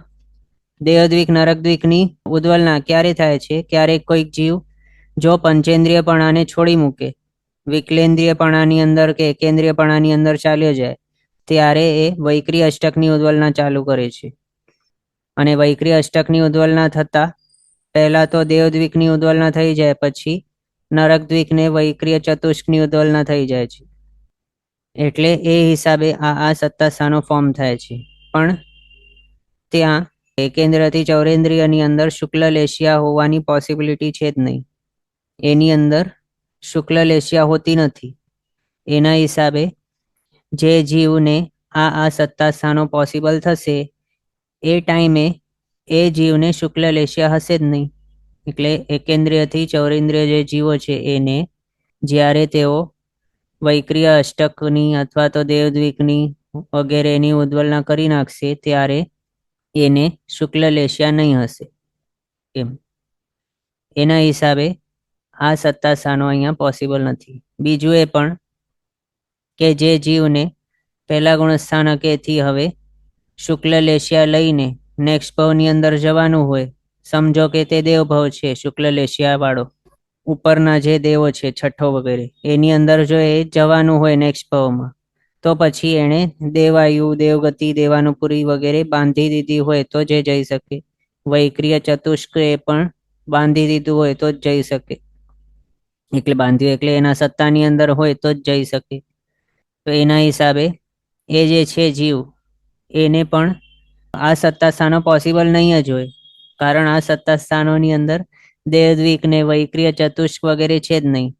દેહદ્વિક નરકદ્વિકની ઉદ્વલના ક્યારે થાય છે? ક્યારેક કોઈક જીવ જો પંચેન્દ્રિયપણાને છોડી મૂકે, વિકલેન્દ્રિયપણાની અંદર કે એકેન્દ્રિયપણાની અંદર ચાલ્યો જાય ત્યારે એ વૈક્રી અષ્ટકની ઉદ્વલના ચાલુ કરે છે. અને વૈક્રી અષ્ટકની ઉદ્વલના થતા પહેલા તો દેવદ્વિકની ઉદ્વલના થઈ જાય, પછી નરકદ્વિકને વૈક્રિય ચતુષ્કની ઉદ્વલના થઈ જાય છે. એટલે એ હિસાબે આ સત્તાસ્થાનો ફોર્મ થાય છે. પણ ત્યાં એકેન્દ્રથી ચૌરેન્દ્રિયની અંદર શુક્લ લેશિયા હોવાની પોસિબિલિટી છે જ નહીં. એની અંદર શુક્લ લેશિયા હોતી નથી. એના હિસાબે જે જીવને આ સત્તાસ્થાનો પોસિબલ થશે એ ટાઈમે એ જીવને શુક્લ લેશિયા હશે જ નહીં. એટલે એકેન્દ્રિયથી ચૌરેન્દ્રિય જે જીવો છે એને જ્યારે તેઓ વૈક્રિય અષ્ટકની અથવા તો દેવદ્વિકની વગેરેની ઉદ્વલના કરી નાખશે ત્યારે એને શુક્લ લેશિયા નહીં હશે. એમ એના હિસાબે આ સત્તાસ્થાનો અહીંયા પોસિબલ નથી. બીજું એ પણ કે જે જીવને પહેલા ગુણસ્થાનકેથી હવે શુક્લ લેશિયા લઈને નેક્સ્ટ ભવની અંદર જવાનું હોય, સમજો કે તે દેવભવ છે શુક્લ લેશિયા વાળો, ઉપરના જે દેવો છે છઠ્ઠો વગેરે એની અંદર જો એ જવાનું હોય નેક્સ્ટ ભવમાં તો પછી એણે દેવાયુ, દેવગતિ, દેવાનુપુરી વગેરે બાંધી દીધી હોય તો જે જઈ શકે. વૈક્રિય ચતુષ્ક એ પણ બાંધી દીધું હોય તો જ જઈ શકે. એટલે બાંધ્યું એટલે એના સત્તાની અંદર હોય તો જ જઈ શકે. તો એના હિસાબે એ જે છે જીવ એને પણ આ સત્તાસ્થાનો પોસિબલ નહીં જ હોય. કારણ આ સત્તાસ્થાનોની અંદર દેવદ્વિક ને વૈક્રિય ચતુષ્ક વગેરે છે જ નહીં.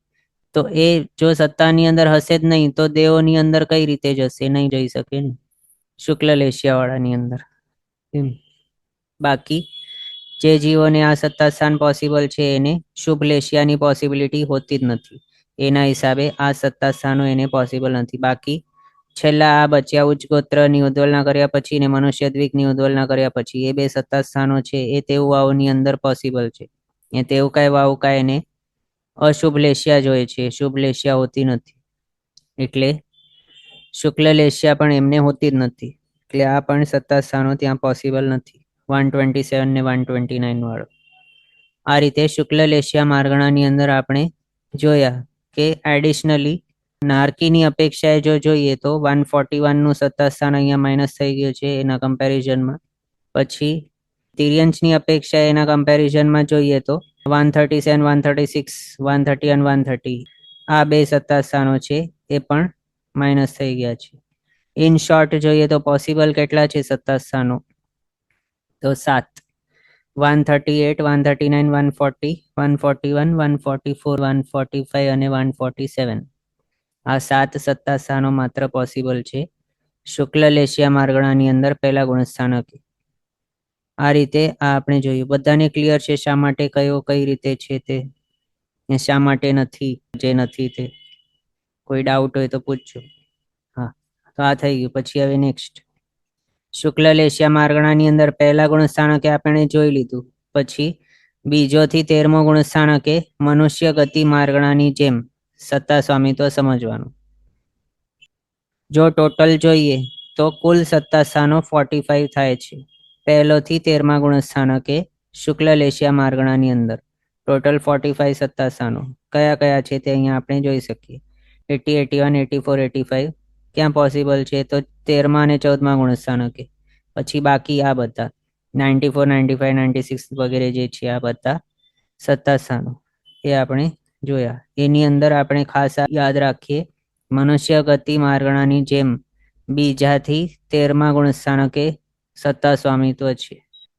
તો એ જો સત્તાની અંદર હશે જ નહીં તો દેવોની અંદર કઈ રીતે જશે? નહીં જઈ શકે ને શુક્લ લેશિયા વાળાની અંદર. બાકી જે જીવોને આ સત્તાસ્થાન પોસિબલ છે એને શુભ લેશિયાની પોસિબિલિટી હોતી જ નથી. એના હિસાબે આ સત્તાસ્થાનો એને પોસિબલ નથી. બાકી છેલ્લા આ બચ્યા ઉચ્ચ ગોત્રની ઉદ્વલના કર્યા પછી ને મનુષ્ય દ્વિકની ઉદ્વલના કર્યા પછી એ બે સત્તાસ્થાનો છે એ તેવું વાવની અંદર પોસિબલ છે. એ તેવું કાંઈ વાવ કાંઈ એને અશુભ લેશિયા જોઈએ છે, શુભ લેશિયા હોતી નથી. એટલે શુક્લ લેશિયા પણ એમને હોતી જ નથી. એટલે આ પણ સત્તાસ્થાનો ત્યાં પોસિબલ નથી. 127 ને 129 વાળો આ રીતે શુક્લ લેશિયા માર્ગણાની અંદર આપણે જોયા કે એડિશનલી નારકીની અપેક્ષાએ જો જોઈએ તો 141 નું સત્તાસ્થાન અહીંયા માઇનસ થઈ ગયું છે એના કમ્પેરિઝનમાં. પછી તિર્યંશની અપેક્ષાએ એના કમ્પેરિઝનમાં જોઈએ તો 137, 136, 130 અને 130 આ બે સત્તાસ્થાનો છે એ પણ માઇનસ થઈ ગયા છે. ઇન શોર્ટ જોઈએ તો પોસિબલ કેટલા છે સત્તાસ્થાનો? તો 7: 138, 139, 140, 141, 144, 145 અને 147. આ 7 સત્તા સ્થાનો માત્ર પોસિબલ છે શુક્લ લેશિયા માર્ગણાની અંદર પહેલા ગુણસ્થાનકે. આ રીતે આ આપણે જોયું. બધાને ક્લિયર છે શા માટે કઈ રીતે છે તે, શા માટે નથી, જે નથી તે? કોઈ ડાઉટ હોય તો પૂછજો. હા, તો આ થઈ ગયું. પછી હવે નેક્સ્ટ શુક્લ લેશિયા માર્ગણાની અંદર પહેલા ગુણસ્થાનકે આપણે જોઈ લીધું. પછી બીજો થી 13મો ગુણસ્થાનકે મનુષ્ય ગતિ માર્ગણાની જેમ સત્તા સ્વામિત્વ સમજવાનું. જો ટોટલ જોઈએ તો કુલ સત્તા સ્થાનો 45 થાય છે. પહેલો થી 13મા ગુણસ્થાનકે શુક્લ લેશિયા માર્ગણાની અંદર ટોટલ 45 સત્તા સ્થાનો કયા કયા છે તે અહીંયા આપણે જોઈ શકીએ. 80, 81, 84, 85 ક્યાં પોસિબલ છે? તો 13મા અને 14મા ગુણસ્થાનકે. પછી બાકી આ બધા 94, 95, 96 વગેરે જે છે આ બધા સત્તા સ્થાનો એ આપણે જોયા. એની અંદર આપણે ખાસ યાદ રાખીએ મનુષ્ય ગતિ માર્ગણાની જેમ બીજાથી 13મા ગુણસ્થાનકે સત્તા સ્વામિત્વ છે.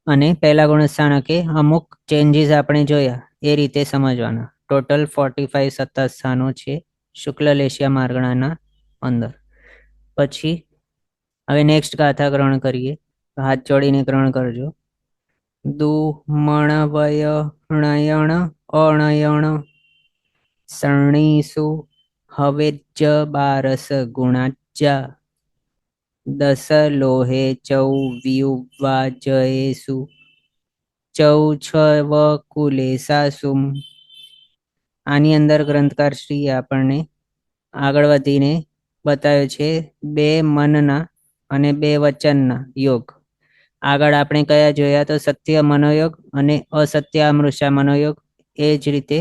અને પહેલા ગુણસ્થાનકે અમુક ચેન્જીસ આપણે જોયા એ રીતે સમજવાના. ટોટલ 45 સત્તા સ્થાનો છે શુક્લ લેશિયા માર્ગણાના અંદર. પછી હવે નેક્સ્ટ ગાથા ગ્રહણ કરીએ. હાથ જોડીને ગ્રહણ કરજો. દુમણવય ણયણ અણયણ સણીસુ હવેજ 12 ગુણાચ્યા 10 લોહે ચૌવ્યુવાજયેસુ ચૌછવ કુલેસાસુમ. આની અંદર ગ્રંથકાર શ્રીએ આપણને આગળ વધીને બતાવ્યો છે 2 મનના અને 2 વચનના યોગ. આગળ આપણે કયા જોયા? તો સત્ય મનોયોગ અને અસત્ય અમૃષા મનોયોગ. એ જ રીતે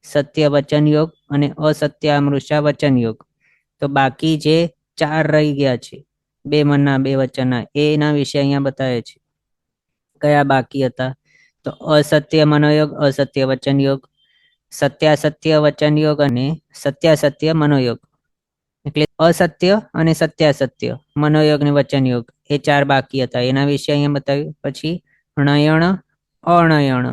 સત્ય વચન યોગ અને અસત્ય અમૃષા વચન યોગ. તો બાકી જે 4 રહી ગયા છે 2 મનના 2 વચનના, એના વિશે અહીંયા બતાવે છે. કયા બાકી હતા? તો અસત્ય મનોયોગ, અસત્ય વચન યોગ, સત્યાસત્ય વચન યોગ અને સત્યાસત્ય મનોયોગ. એટલે અસત્ય અને સત્યાસત્ય મનોયોગ ને વચન યોગ એ 4 બાકી હતા. એના વિશે અહીંયા બતાવ્યું. પછી નયણ અનયણ,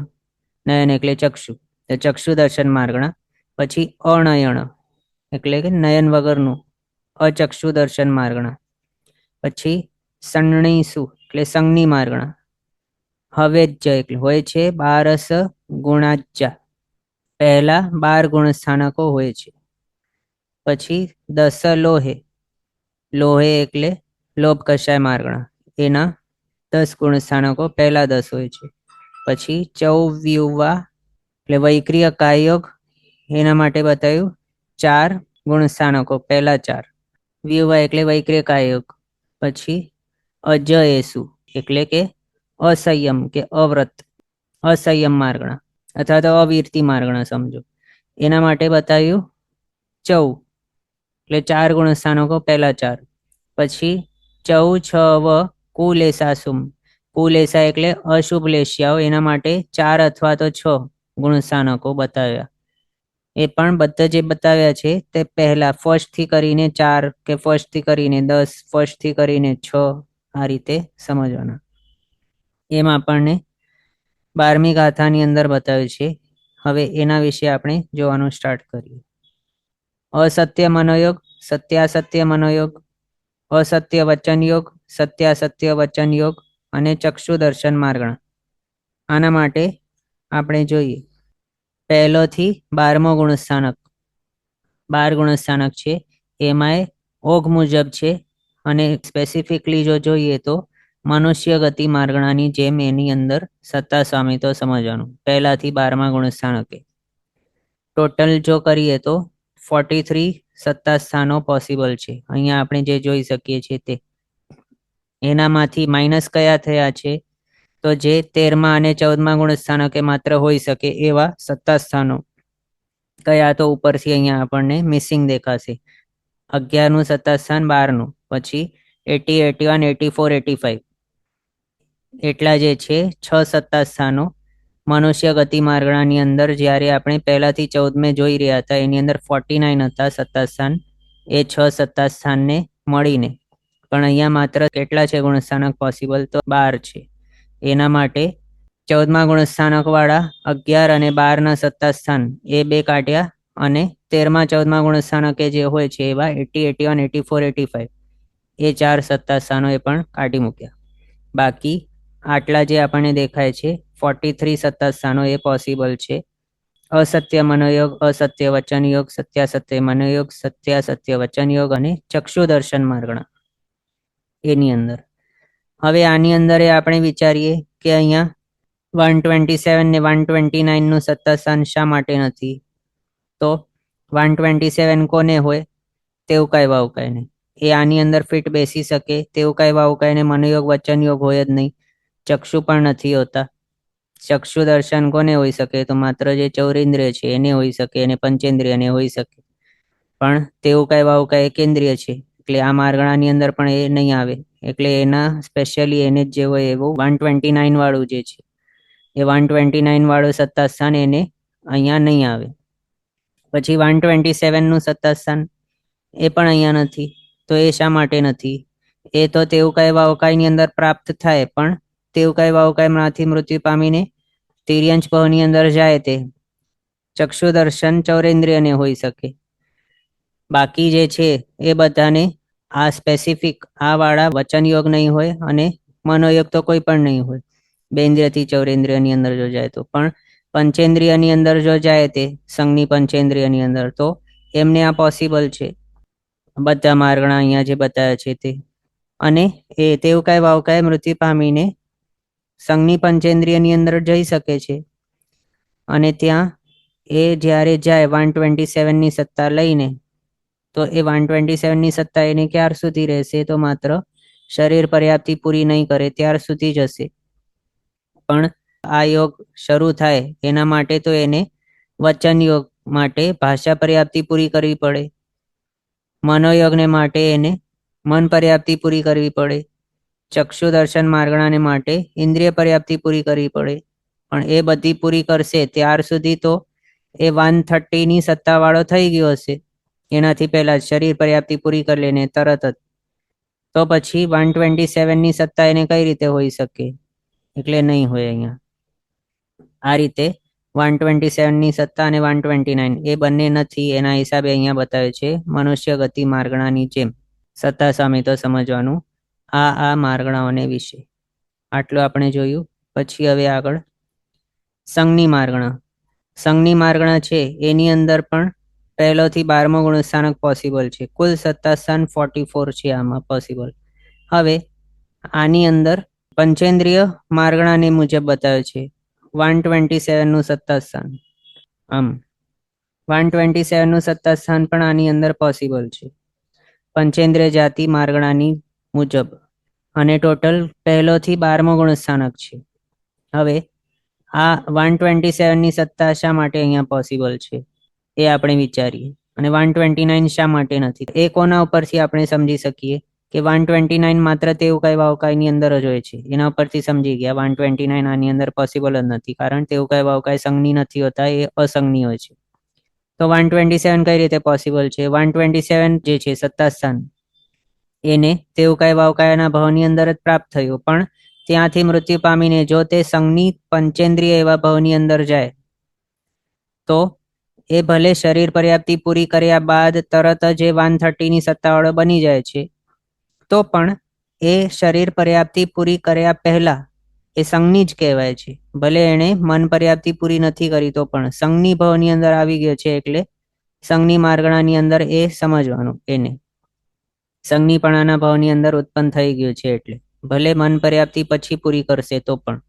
નયન એટલે ચક્ષુ, ચક્ષુ દર્શન માર્ગણા. પછી અનયણ એટલે કે નયન વગરનું, અચક્ષુ દર્શન માર્ગણા. પછી સણણીસુ એટલે સંજ્ઞી માર્ગણા. હવે જ એટલે હોય છે 12 ગુણાચ્યા, પહેલા 12 ગુણ સ્થાનકો હોય છે. પછી 10 લોહે, લોહે એટલે લોભ કષાય માર્ગણા, એના 10 ગુણ સ્થાનકો પહેલા 10 હોય છે. પછી ચૌવ્યુવા એટલે વૈક્રિય કાયયોગ, એના માટે બતાવ્યું 4 ગુણ સ્થાનકો પહેલા 4. વ્યુવા એટલે વૈક્રિય કાયયોગ. પછી અજયેસુ એટલે કે અસંયમ કે અવ્રત, અસંયમ માર્ગણા અથવા તો અવીરતી માર્ગણા સમજો. એના માટે બતાવ્યું 14 એટલે 4 ગુણ સ્થાનકો પહેલા 4. પછી ચૌછવ કુલેસાસુમ, કુલેસા એટલે અશુભ લેશિયાઓ, એના માટે 4 અથવા તો 6 ગુણ સ્થાનકો બતાવ્યા. એ પણ બધા જે બતાવ્યા છે તે પહેલા ફર્સ્ટ થી કરીને 4 કે ફર્સ્ટ થી કરીને 10, ફર્સ્ટ થી કરીને 6 આ રીતે સમજવાના. એમ આપણને 12મી ગાથાની અંદર બતાવ્યું છે. હવે એના વિશે આપણે જોવાનું સ્ટાર્ટ કરીએ. અસત્ય મનોયોગ, સત્યાસત્ય મનોયોગ, અસત્ય વચન યોગ, સત્યાસત્ય વચન યોગ અને ચક્ષુ દર્શન માર્ગણા. આના માટે આપણે જોઈએ પહેલોથી 12મો ગુણસ્થાનક, 12 ગુણસ્થાનક છે. એમાંય ઓઘ મુજબ છે અને સ્પેસિફિકલી જો જોઈએ તો મનુષ્ય ગતિ માર્ગણાની જેમ એની અંદર સત્તા સ્વામિત્વ સમજવાનું પહેલાથી 12મા ગુણસ્થાનકે. ટોટલ જો કરીએ તો 43 સત્તા સ્થાનો પોસિબલ છે. અહીંયા આપણે જે જોઈ શકીએ છીએ તે. એનામાંથી માઇનસ કયા થયા છે? તો જે 13મા અને 14મા ગુણસ્થાનકે માત્ર હોઈ શકે એવા સત્તા સ્થાનો કયા? તો ઉપરથી અહીંયા આપણને મિસિંગ દેખાશે. 11નું સત્તા સ્થાન, 12નું, પછી 80, 81, 84, 85 એટલા જે છે 6 સત્તા સ્થાનો મનુષ્ય ગતિ માર્ગણાની અંદર. જ્યારે આપણે પહેલાથી 14મે જોઈ રહ્યા હતા એની અંદર 49 હતા સત્તા સ્થાન. એ 6 સત્તા સ્થાનને મળીને પણ અહીંયા માત્ર કેટલા છે ગુણસ્થાનક પોસિબલ? તો 12 છે. એના માટે 14મા ગુણસ્થાનક વાળા 11 અને 12ના સત્તા સ્થાન એ 2 કાઢ્યા અને 13મા 14મા ગુણસ્થાનકે જે હોય છે એવા 80, 81, 84, 85 એ 4 સત્તા સ્થાનો એ પણ કાઢી મૂક્યા. બાકી આટલા જે આપણને દેખાય છે 43 સત્તા સ્થાનો એ પોસિબલ છે. અસત્ય મનોયોગ, અસત્ય વચન યોગ, સત્યાસત્ય મનોયોગ, સત્યાસત્ય વચન યોગ અને ચક્ષુ દર્શન માર્ગણા એની અંદર. હવે આની અંદર આપણે વિચારીએ કે અહીંયા 127 ને 129 નું સત્તા સ્થાન શા માટે નથી? તો 127 કોને હોય? તેવું કઈ વાવ કઈ નહીં. એ આની અંદર ફિટ બેસી શકે તેવું કઈ વાવ કઈ ને મનોયોગ વચન યોગ હોય જ નહીં. ચક્ષુ પણ નથી હોતા. ચક્ષુ દર્શન કોને હોઈ શકે? તો માત્ર જે ચૌરેન્દ્રિય છે એને હોઈ શકે અને પંચેન્દ્રિય ને હોઈ શકે. પણ તેવું કઈ વાવ કઈ કેન્દ્રિય છે એટલે આ માર્ગણાની અંદર પણ એ નહીં આવે. એટલે એના સ્પેશિયલી એને જ જે હોય એવું 129 વાળું જે છે એ 129 વાળું સત્તા સ્થાન એને અહીંયા નહીં આવે. પછી 127 નું સત્તા સ્થાન એ પણ અહીંયા નથી. તો એ શા માટે નથી? એ તો તેવું કઈ વાવકાઈ ની અંદર પ્રાપ્ત થાય, પણ તેવું કઈ વાવકાઈ માંથી મૃત્યુ પામીને તિર્યંશ ભાવની અંદર જાય તે ચક્ષુ દર્શન ચૌરેન્દ્રિયને હોઈ શકે. બાકી જે છે એ બધાને આ સ્પેસિફિક આ વાળા વચન યોગ નહીં હોય અને મનોયોગ તો કોઈ પણ નહીં હોય. બેન્દ્રિયથી ચૌરેન્દ્રિયની અંદર જો જાય તો, પણ પંચેન્દ્રિયની અંદર જો જાય તે સંઘની પંચેન્દ્રિયની અંદર તો એમને આ પોસિબલ છે. બધા માર્ગણા અહીંયા જે બતાવ્યા છે તે. અને એ તેવું કઈ વાવકાય મૃત્યુ પામીને સંઘની પંચેન્દ્રિયની અંદર જઈ શકે છે. અને ત્યાં એ જ્યારે જાય 127 ની સત્તા લઈને, તો એ 127 ની સત્તા એને ક્યાર સુધી રહેશે? તો માત્ર શરીર પર્યાપ્તિ પૂરી નહીં કરે ત્યાર સુધી જ હશે. પણ આ યોગ શરૂ થાય એના માટે તો એને વચન યોગ માટે ભાષા પર્યાપ્તિ પૂરી કરવી પડે. મનોયોગને માટે એને મન પર્યાપ્તિ પૂરી કરવી પડે. ચક્ષુ દર્શન માર્ગણાને માટે ઇન્દ્રિય પર્યાપ્તિ પૂરી કરવી પડે. પણ એ બધી પૂરી કરશે ત્યાર સુધી તો એ 130 ની સત્તા વાળો થઈ ગયો હશે. એનાથી પહેલા શરીર પર્યાપ્તિ પૂરી કરી લેને તરત જ. તો પછી 127 ની સત્તા એને કઈ રીતે હોઈ શકે? એટલે નહીં હોય અહીંયા. આ રીતે 127 ની સત્તા અને 129 એ બંને નથી. એના હિસાબે અહીંયા બતાવે છે મનુષ્ય ગતિ માર્ગણાની જેમ. સત્તા સામે તો સમજવાનું આ માર્ગણાઓને વિશે. આટલું આપણે જોયું. પછી હવે આગળ સંઘની માર્ગણા. સંઘની માર્ગણા છે એની અંદર પણ પહેલોથી 12મો ગુણસ્થાનક પોસિબલ છે. કુલ સત્તા સ્થાન 44 છે આમાં પોસિબલ. હવે આની અંદર પંચેન્દ્રિય માર્ગણાને મુજબ બતાવે છે 127 નું સત્તા સ્થાન. આમ 127 નું સત્તા સ્થાન પણ આની અંદર પોસિબલ છે પંચેન્દ્રિય જાતિ માર્ગણાની મુજબ. અને ટોટલ પહેલોથી 12મો ગુણસ્થાનક છે. હવે આ 127 ની સત્તા શા માટે અહીંયા પોસિબલ છે એ આપણે વિચારીએ. અને 129 શા માટે નથી? એ કોના ઉપરથી આપણે સમજી શકીએ કે 129 માત્ર તેવું કઈ વાવકાઈ ની અંદર જ હોય છે? એના ઉપરથી સમજી ગયા 129 આની અંદર પોસિબલ જ નથી, કારણ તેવું કઈ વાવકાઈ સંઘની નથી હોતા, એ અસંઘની હોય છે. તો 127 કઈ રીતે પોસિબલ છે? 127 જે છે સત્તા સ્થાન એને તેવું કઈ વાવકાયાના ભાવની અંદર જ પ્રાપ્ત થયું, પણ ત્યાંથી મૃત્યુ પામીને જો તે સંઘની પંચેન્દ્રિય એવા ભાવની અંદર જાય તો એ ભલે શરીર પર્યાપ્તિ પૂરી કર્યા બાદ તરત જ એ 130 ની સત્તાવાળો બની જાય છે, તો પણ એ શરીર પર્યાપ્તિ પૂરી કર્યા પહેલા એ સંઘની જ કહેવાય છે. ભલે એણે મન પર્યાપ્તિ પૂરી નથી કરી તો પણ સંઘની ભાવની અંદર આવી ગયો છે, એટલે સંઘની માર્ગણાની અંદર એ સમજવાનું. એને સંઘનીપણાના ભાવની અંદર ઉત્પન્ન થઈ ગયું છે, એટલે ભલે મન પર્યાપ્તિ પછી પૂરી કરશે તો પણ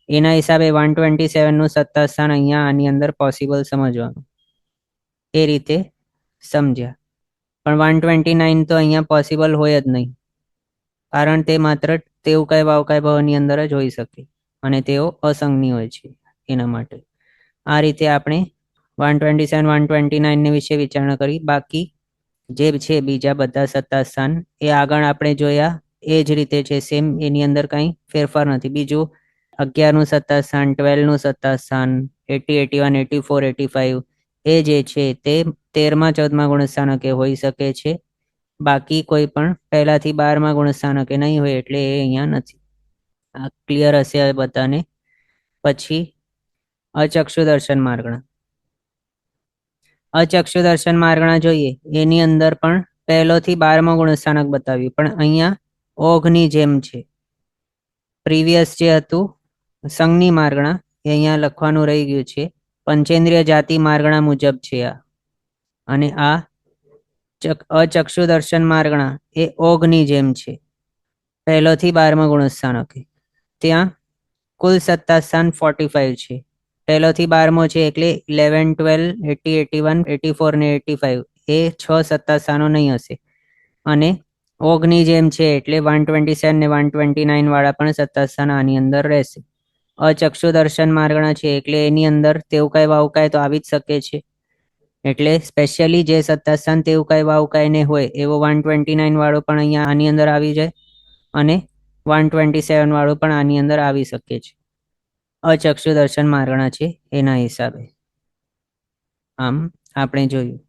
એના હિસાબે 127 નું સત્તા સ્થાન અહીંયા આની અંદર પોસિબલ સમજવાનું. એ રીતે સમજ્યા. પણ 129 તો અહીંયા પોસિબલ હોય જ નહીં, કારણ તે માત્ર તેવું કઈ વાવકાઈ ભાવની અંદર જ હોઈ શકે અને તેઓ અસંઘની હોય છે. એના માટે આ રીતે આપણે 127 129 ને વિશે વિચારણા કરી. બાકી જે છે બીજા બધા સત્તા સ્થાન એ આગળ આપણે જોયા એ જ રીતે છે, સેમ. એની અંદર કઈ ફેરફાર નથી. બીજું 11 નું સત્તા સ્થાન, 12 નું સત્તા સ્થાન, 80, 81, 84, 85 એ જે છે તે 13મા 14મા ગુણસ્થાનકે હોઈ શકે છે. બાકી કોઈ પણ પહેલાથી 12મા ગુણસ્થાનકે નહીં હોય, એટલે એ અહીંયા નથી. આ ક્લિયર હશે બધાને. પછી અચક્ષુ દર્શન માર્ગણા. અચક્ષુ દર્શન માર્ગણા જોઈએ એની અંદર પણ પહેલોથી 12મો ગુણસ્થાનક બતાવ્યું, પણ અહીંયા ઓઘની જેમ છે. પ્રીવિયસ જે હતું સંઘની માર્ગણા એ અહીંયા લખવાનું રહી ગયું છે. પંચેન્દ્રિય જાતિ માર્ગણા મુજબ છે આ. અને આ અચક્ષુ દર્શન માર્ગણા એ ઓઘની જેમ છે, પહેલોથી 12મો ગુણસ્થાનક. ત્યાં કુલ સત્તા સ્થાન 45 છે. પહેલોથી 12મો છે એટલે 11, 12, 80, 81, 84 ને 85 એ 6 સત્તા સ્થાનો નહીં હશે. અને ઓઘની જેમ છે એટલે 127 ને 129 વાળા પણ સત્તા સ્થાન આની અંદર રહેશે. અચક્ષુ દર્શન માર્ગણા છે એટલે એની અંદર તેઉકાઈ વાઉકાઈ તો આવી જ શકે છે. એટલે સ્પેશિયલી જે સત્તા સ્થાન તેઉકાઈ વાઉકાઈ ને હોય એવો 129 વાળો પણ અહીંયા આની અંદર આવી જાય, અને 127 વાળો પણ આની અંદર આવી શકે છે. અચક્ષુ દર્શન માર્ગણા છે એના હિસાબે. આમ આપણે જોયું.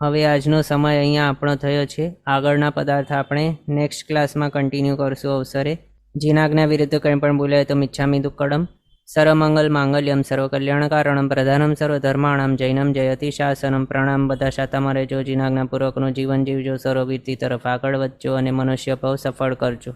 હવે આજનો સમય અહીંયા આપણો થયો છે. આગળના પદાર્થ આપણે નેક્સ્ટ ક્લાસમાં કન્ટિન્યુ કરશું અવસરે. જીનાજ્ઞા વિરુદ્ધ કંઈ પણ બોલાય તો મિચ્છામિ દુક્કડમ. સર્વમંગલ માંગલ્યમ સર્વકલ્યાણકારણમ પ્રધાનમ સર્વધર્માણમ જૈનમ જયતિ શાસનમ. પ્રણામ. બધા શાતામાં રહેજો, જીનાજ્ઞાપૂર્વકનું જીવન જીવજો, સર્વવીરતી તરફ આગળ વધજો અને મનુષ્ય ભાવ સફળ કરજો.